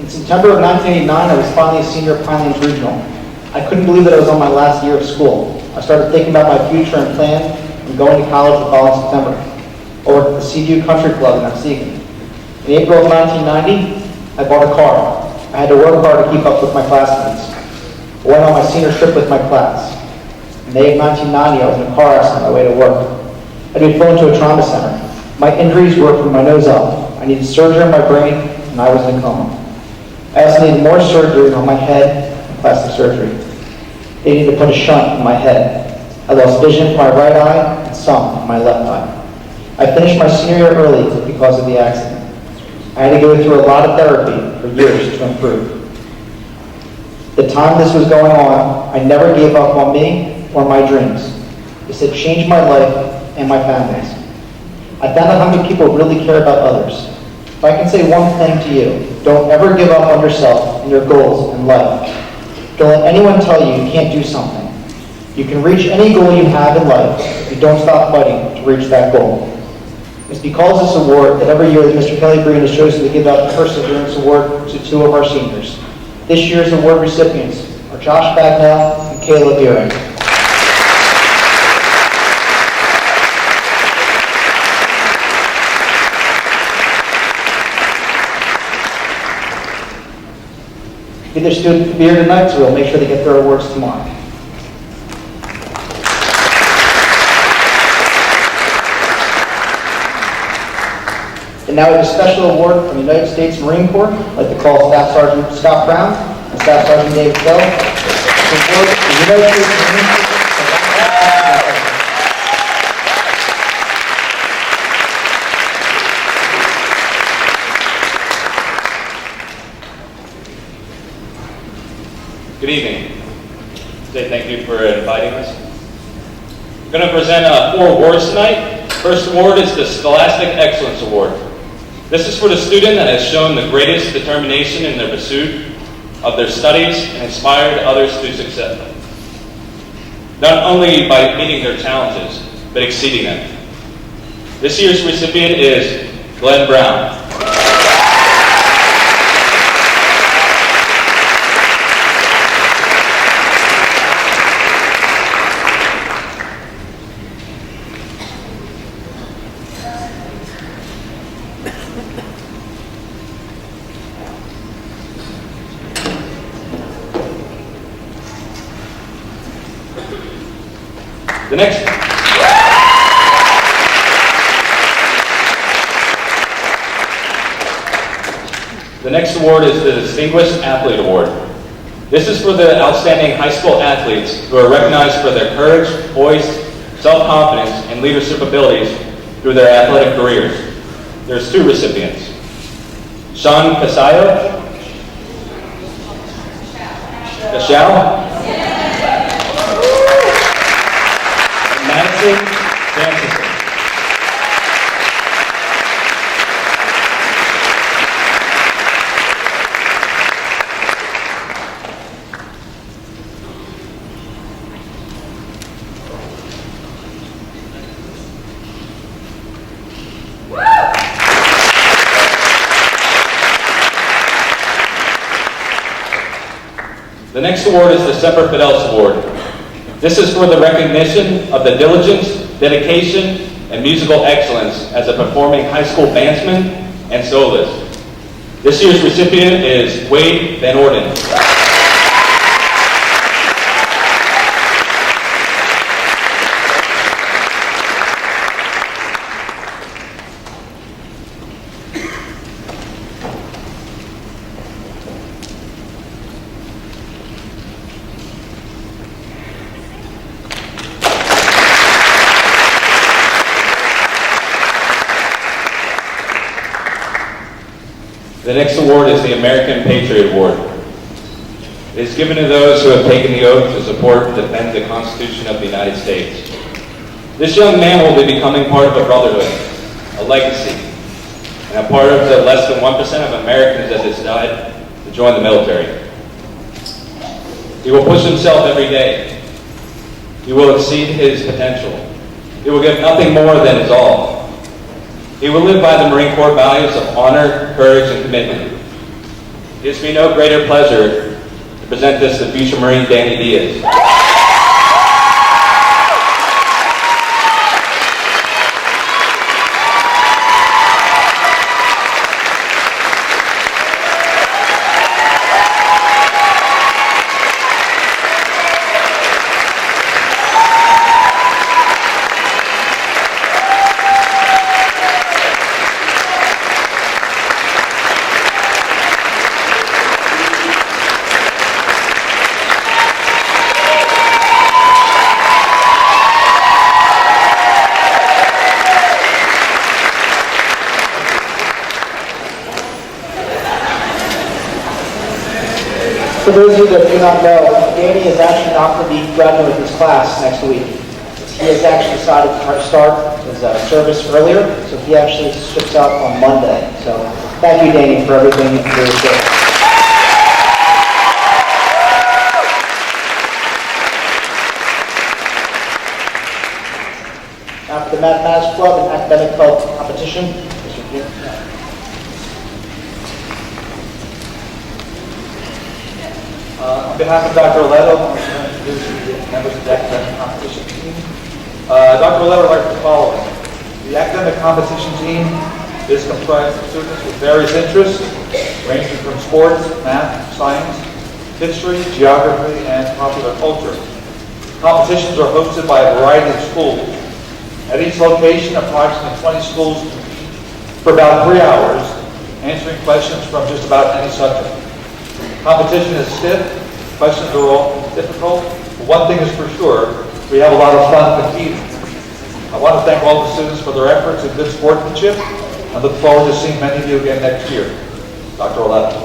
[SPEAKER 2] In September of 1989, I was finally a senior at Pinelands Regional. I couldn't believe that I was on my last year of school. I started thinking about my future and planned on going to college the following September. I worked at the Seaview Country Club in Muskegon. In April of 1990, I bought a car. I had to work hard to keep up with my classmates. I went on my senior trip with my class. In May of 1990, I was in a car accident on my way to work. I'd been flown to a trauma center. My injuries were from my nose up. I needed surgery on my brain, and I was in a coma. I also needed more surgery on my head and plastic surgery. They needed to put a shunt in my head. I lost vision from my right eye and some in my left eye. I finished my senior year early because of the accident. I had to go through a lot of therapy for years to improve. The time this was going on, I never gave up on me or my dreams. This had changed my life and my family's. I found out how many people really care about others. If I can say one thing to you, don't ever give up on yourself and your goals in life. Don't let anyone tell you you can't do something. You can reach any goal you have in life if you don't stop fighting to reach that goal. It's because of this award that every year that Mr. Kelly Green has chosen to give out the Perseverance Award to two of our seniors. This year's award recipients are Josh Bagnell and Kayla Buring. Neither student could be here tonight, so we'll make sure they get their awards tomorrow. And now we have a special award from the United States Marine Corps. I'd like to call Staff Sergeant Scott Brown and Staff Sergeant David Bell to award the United States Marine Corps.
[SPEAKER 3] Good evening. Say thank you for inviting us. We're going to present 4 awards tonight. First award is the Scholastic Excellence Award. This is for the student that has shown the greatest determination in their pursuit of their studies and inspired others to success. Not only by meeting their challenges, but exceeding them. This year's recipient is Glenn Brown. The next award is the Distinguished Athlete Award. This is for the outstanding high school athletes who are recognized for their courage, poise, self-confidence, and leadership abilities through their athletic careers. There's 2 recipients. Sean Casayo
[SPEAKER 8] Michelle. Madison Jansen. The next award is the Semper Fidelis Award. This is for the recognition of the diligence, dedication, and musical excellence as a performing high school bandsman and soloist. This year's recipient is Wade Van Orden. The next award is the American Patriot Award. It is given to those who have taken the oath to support and defend the Constitution of the United States. This young man will be becoming part of a brotherhood, a legacy, and a part of the less than 1% of Americans that decide to join the military. He will push himself every day. He will exceed his potential. He will give nothing more than his all. He will live by the Marine Corps values of honor, courage, and commitment. It gives me no greater pleasure to present this to future Marine Danny Diaz.
[SPEAKER 1] For those of you that do not know, Danny is actually not going to be graduating with his class next week. He has actually decided to start his service earlier, so he actually ships out on Monday. So thank you, Danny, for everything that you're doing. After the Mathematics Club and Academic Club competition, Mr. Jim.
[SPEAKER 11] On behalf of Dr. Oleto, I'm going to introduce the members of the academic competition team. Dr. Oleto would like the following. The academic competition team is comprised of students with various interests, ranging from sports, math, science, history, geography, and popular culture. Competitions are hosted by a variety of schools. At each location, approximately 20 schools for about 3 hours, answering questions from just about any subject. Competition is stiff, questions are all difficult, but one thing is for sure, we have a lot of fun competing. I want to thank all the students for their efforts and good sportsmanship, and look forward to seeing many of you again next year. Dr. Oleto.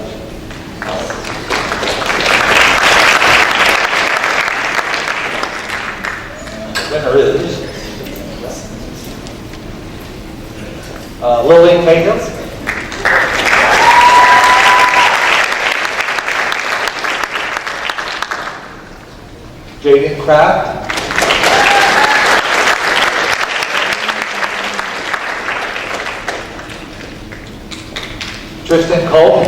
[SPEAKER 11] The winner is Lillian Tatum. Jaden Kraft. Tristan Culp.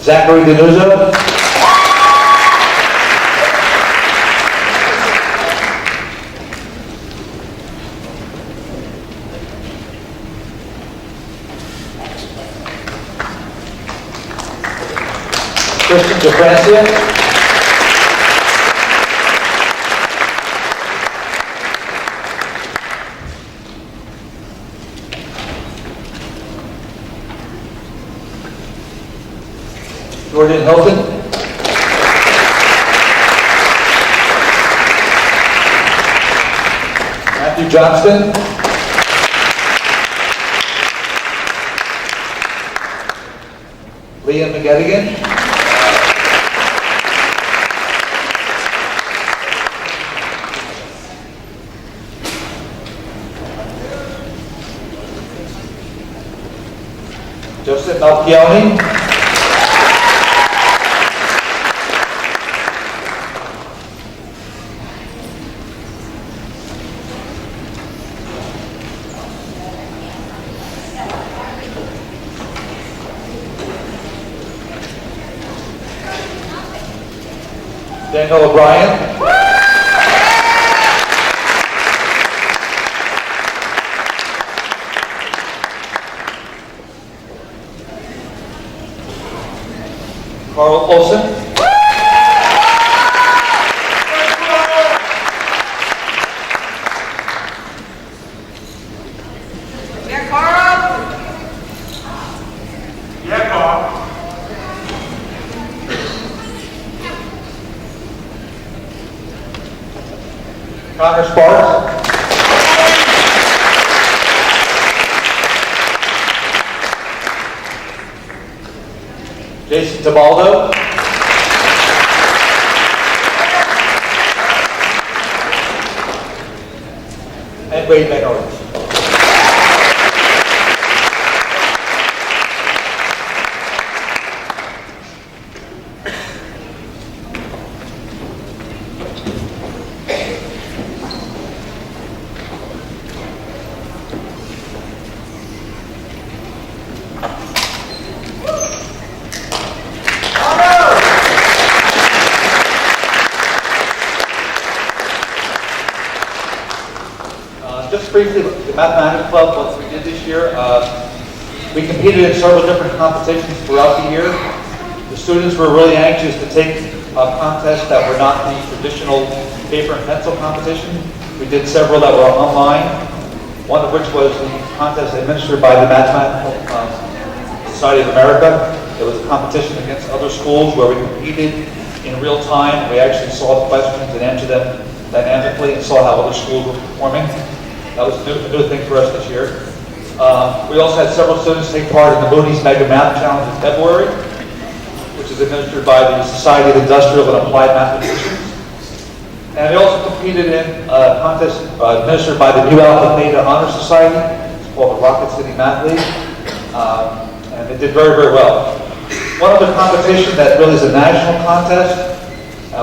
[SPEAKER 11] Zachary Denuzzo. Christian DeFrancia. Jordan Hilton. Matthew Johnston. Liam McGettigan. Joseph Malchione. Daniel O'Brien. Carl Olson.
[SPEAKER 15] Yeah, Carl.
[SPEAKER 11] Yeah, Carl. Connor Sparks. Jason Tabaldo. And Wade McElroy. Just briefly, the Mathematics Club, what we did this year, we competed in several different competitions throughout the year. The students were really anxious to take contests that were not the traditional paper and pencil competition. We did several that were online, one of which was the contest administered by the Mathematical Society of America. It was a competition against other schools where we competed in real time. We actually saw the questions and answered them dynamically and saw how other schools were performing. That was a new thing for us this year. We also had several students take part in the Moody's Mega Math Challenge in February, which is administered by the Society of Industrial and Applied Mathematicians. And we also competed in a contest administered by the New Alpha Theta Honor Society. It's called the Rocket City Math League. And they did very, very well. One other competition that really is a national contest,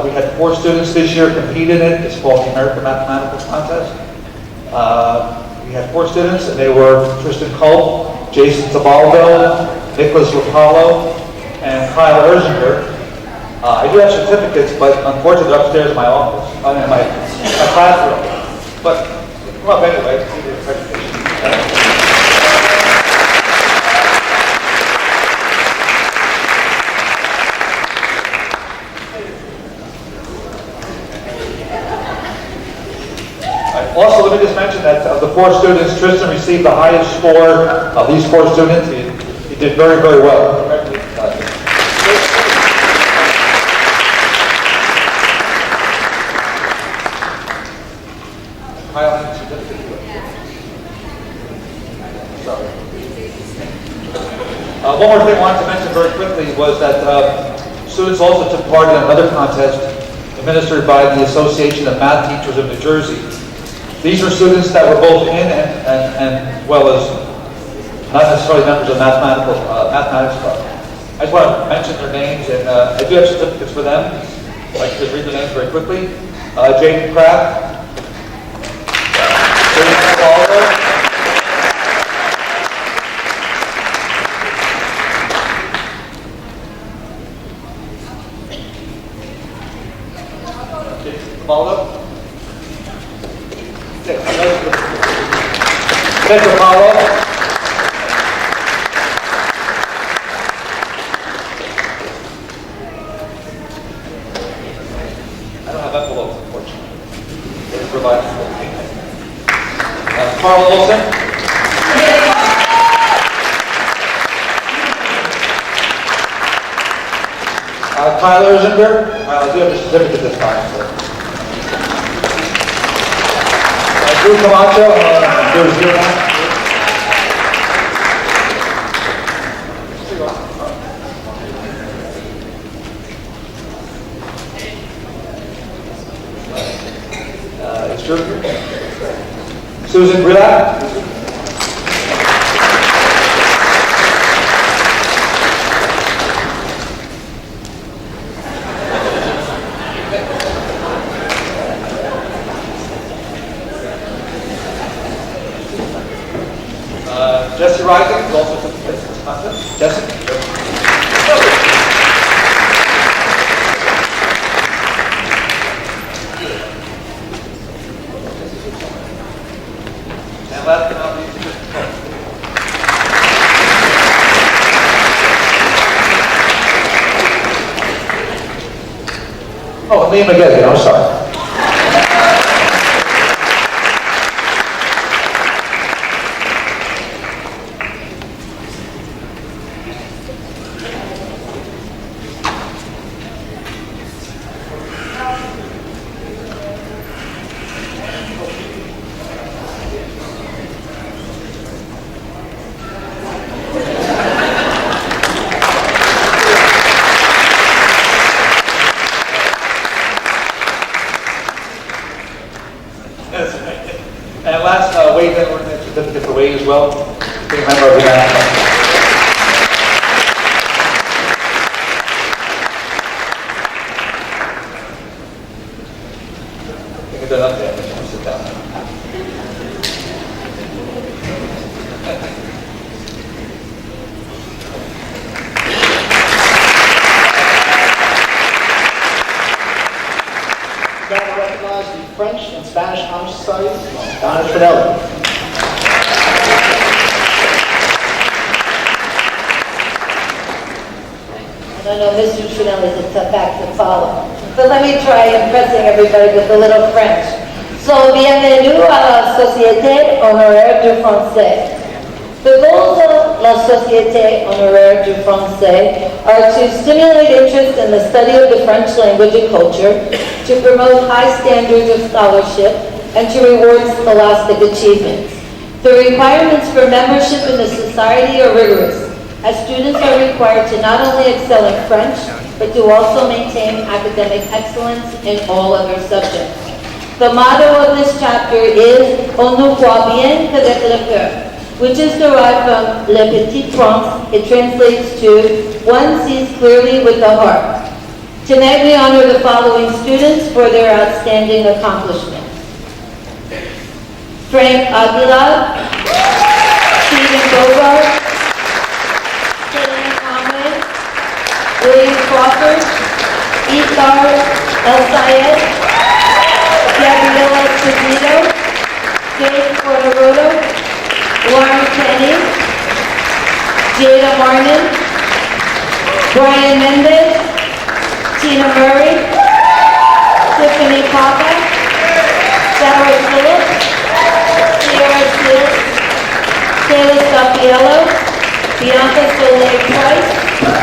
[SPEAKER 11] we had 4 students this year compete in it. It's called the American Mathematical Contest. We had 4 students, and they were Tristan Culp, Jason Tabaldo, Nicholas Rapallo, and Kyle Erzinger. I do have certificates, but unfortunately they're upstairs in my office, in my classroom. But come up anyway to see the presentation. Also, let me just mention that of the 4 students, Tristan received the highest score of these 4 students. He did very, very well. One more thing I wanted to mention very quickly was that students also took part in another contest administered by the Association of Math Teachers of New Jersey. These are students that were both in and well as not necessarily members of Mathematics Club. I just want to mention their names, and I do have certificates for them. I can just read the names very quickly. Jaden Kraft, Jaden Cavallo, Cavallo. Thank you, Paulo. I don't have envelopes, unfortunately. They provide Carl Olson. Kyle Erzinger. I do have a certificate this time, so. Drew Camacho, there's your name. Susan Brillat. Jesse Rising is also from Wisconsin. Jesse? And last but not least, oh, Liam again, I'm sorry. And last, Wade, then we're going to certificate for Wade as well. Being a member of the national. You can do it up there. Just sit down.
[SPEAKER 2] Now to recognize the French and Spanish Honor Society, Donna Trinelli.
[SPEAKER 12] I know Mr. Trinelli is a tough act to follow, but let me try impressing everybody with a little French. So, bienvenue à la Société Honoraire du Français. The goals of La Société Honoraire du Français are to stimulate interest in the study of the French language and culture, to promote high standards of scholarship, and to reward scholastic achievements. The requirements for membership in the society are rigorous, as students are required to not only excel in French, but to also maintain academic excellence in all other subjects. The motto of this chapter is On ne voit bien qu'avec le cœur, which is derived from Le Petit Prince. It translates to one sees clearly with the heart. Tonight we honor the following students for their outstanding accomplishments. Frank Aguilar, Stephen Bogart, Kevin Conway, William Crawford, Ithar El Sayed, Gabriela Esposito, Dave Corderoto, Lauren Kenny, Jada Marnin, Brian Mendez, Tina Murray, Tiffany Papa, Sarah Phillips, Sierra Seals, Taylor Staffiello, Bianca Soleil Price,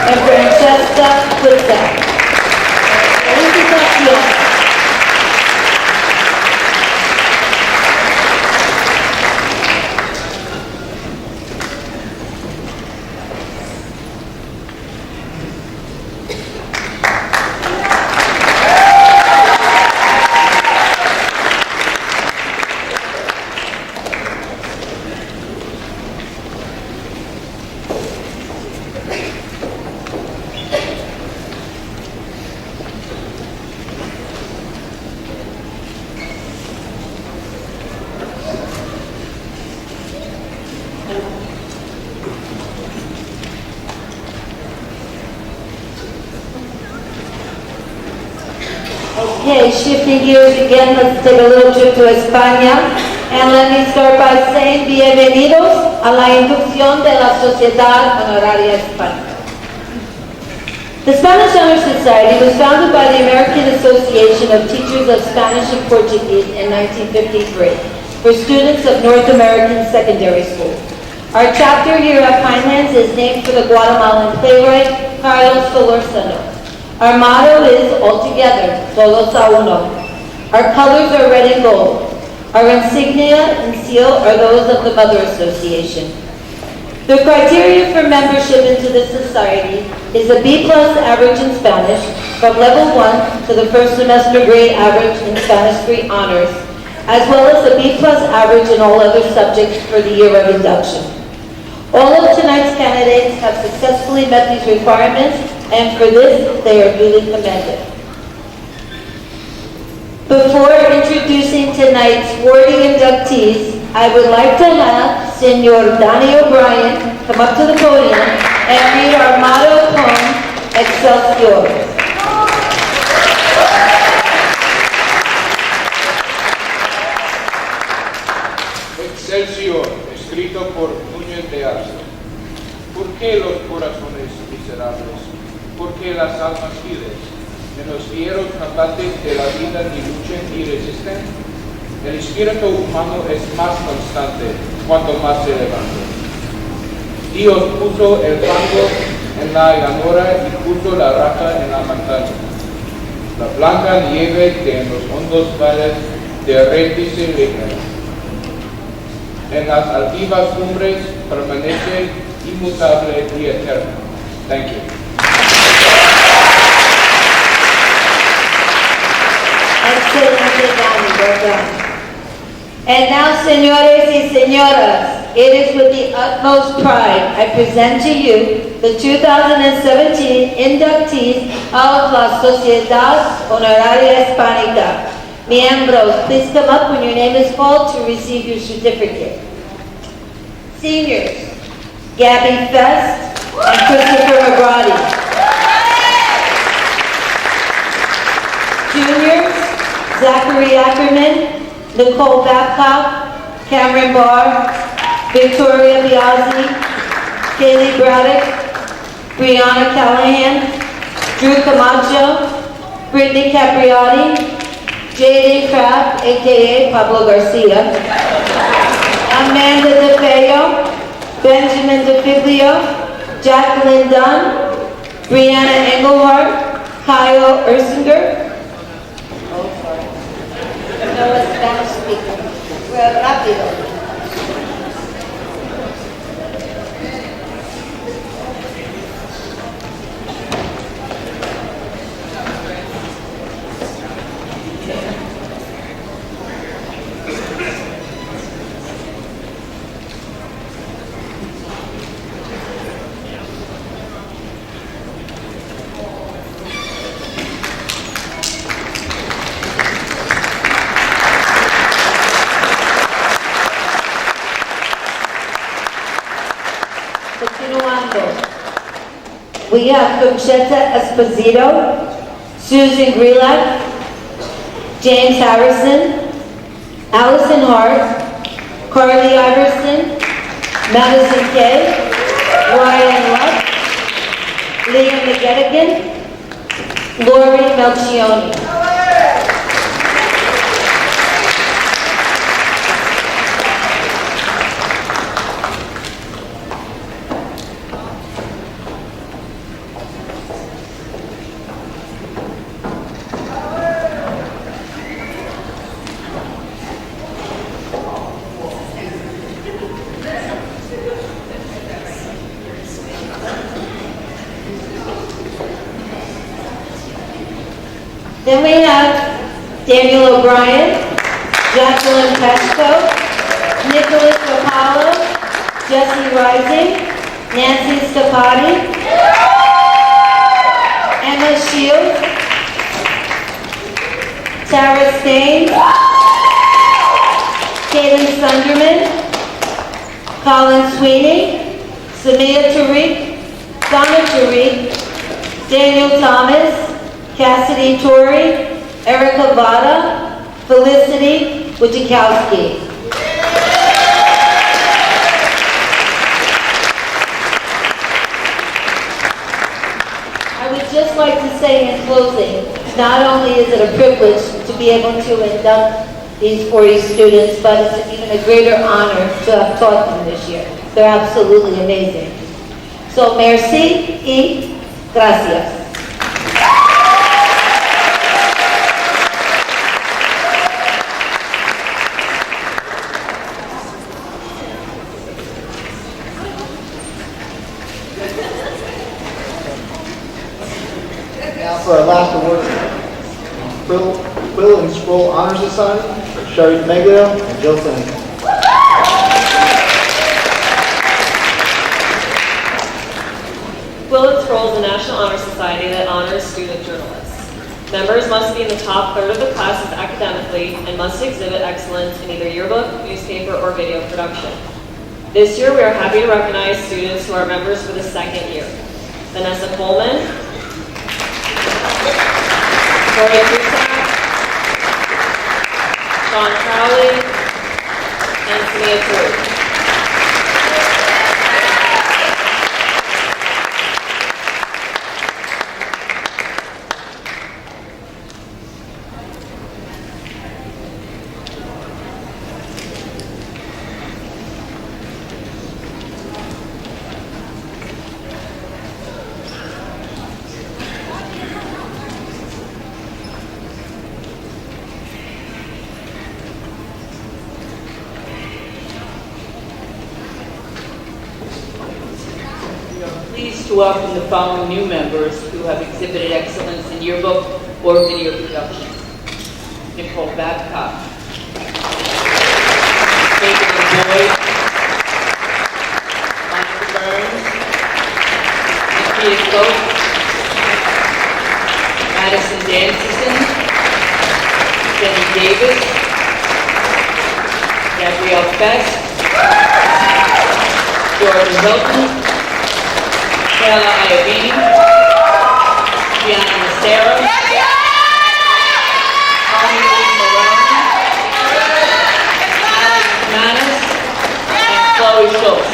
[SPEAKER 12] and Francesca Quitzak. Felicitaciones. Okay, shifting gears again, let's take a little trip to España. And let me start by saying bienvenidos a la inducción de la Sociedad Honoraria Española. The Spanish Honor Society was founded by the American Association of Teachers of Spanish and Portuguese in 1953 for students of North American secondary schools. Our chapter here at Pinelands is named for the Guatemalan playwright Carlos Solórzano. Our motto is all together, todos a uno. Our colors are red and gold. Our insignia and seal are those of the Mother Association. The criteria for membership into this society is a B+ average in Spanish from level 1 to the first semester grade average in Spanish 3 honors, as well as a B+ average in all other subjects for the year of induction. All of tonight's candidates have successfully met these requirements, and for this, they are duly commended. Before introducing tonight's worthy inductees, I would like to have Senor Donnie O'Brien come up to the podium and read our motto poem, Excelsior.
[SPEAKER 17] Excelsior, escrito por Núñez de Arce. ¿Por qué los corazones miserables? ¿Por qué las almas fieles en los fieros natantes de la vida ni luchan ni resisten? El espíritu humano es más constante cuanto más se levanta. Dios puso el fango en la llanura y puso la raja en la montaña. La blanca nieve que en los hondos valles derrite lejana. En las altivas cumbres permanece inmutable y eterno. Thank you.
[SPEAKER 12] Excelente, Donnie, well done. And now, señores y señoras, it is with the utmost pride I present to you the 2017 inductees of la Sociedad Honoraria Hispánica. Miembros, please come up when your name is called to receive your certificate. Seniors, Gabby Fest and Christopher Magrati. Juniors, Zachary Ackerman, Nicole Babcock, Cameron Barr, Victoria Biazzi, Kaylee Braddock, Brianna Callahan, Drew Camacho, Brittany Capriotti, J.D. Kraft, a.k.a. Pablo Garcia, Amanda DeFeo, Benjamin DeFiglio, Jacqueline Dunn, Brianna Engelhardt, Kyle Ersinger. Oh, sorry. No, it's Spanish speaker. Well, rápido. We have Conchetta Esposito, Susan Grelak, James Harrison, Allison Hart, Carly Iverson, Madison Kay, Ryan Luck, Liam McGettigan, Lori Melchioni. Then we have Daniel O'Brien, Jacqueline Pesco, Nicholas Rapallo, Jesse Rising, Nancy Stapati, Emma Shields, Tara Staines, Caitlin Sunderman, Colin Sweeney, Samia Tariq, Donna Tariq, Daniel Thomas, Cassidy Torrey, Erica Vada, Felicity Wojciechowski. I would just like to say in closing, not only is it a privilege to be able to induct these 40 students, but it's even a greater honor to have taught them this year. They're absolutely amazing. So, merci y gracias.
[SPEAKER 1] Now for our last award, Quill and Scroll Honor Society, Sherry DeMeglio and Jill Finnegan.
[SPEAKER 14] Quill and Scroll is a National Honor Society that honors student journalists. Members must be in the top third of the classes academically and must exhibit excellence in either yearbook, newspaper, or video production. This year, we are happy to recognize students who are members for the second year. Vanessa Coleman, Corey Cusack, Sean Crowley, and Samia Turu.
[SPEAKER 6] Pleased to welcome the following new members who have exhibited excellence in yearbook or video production. Nicole Babcock, Megan Boyd, Monica Burns, Nikita Cope, Madison Danson, Jenny Davis, Gabrielle Best, Jordan Hilton, Kayla Iovine, Gianna Macero, Tommy Lee Marone, Alex Manis, and Chloe Schultz.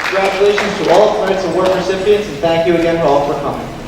[SPEAKER 1] Congratulations to all tonight's award recipients, and thank you again to all for coming.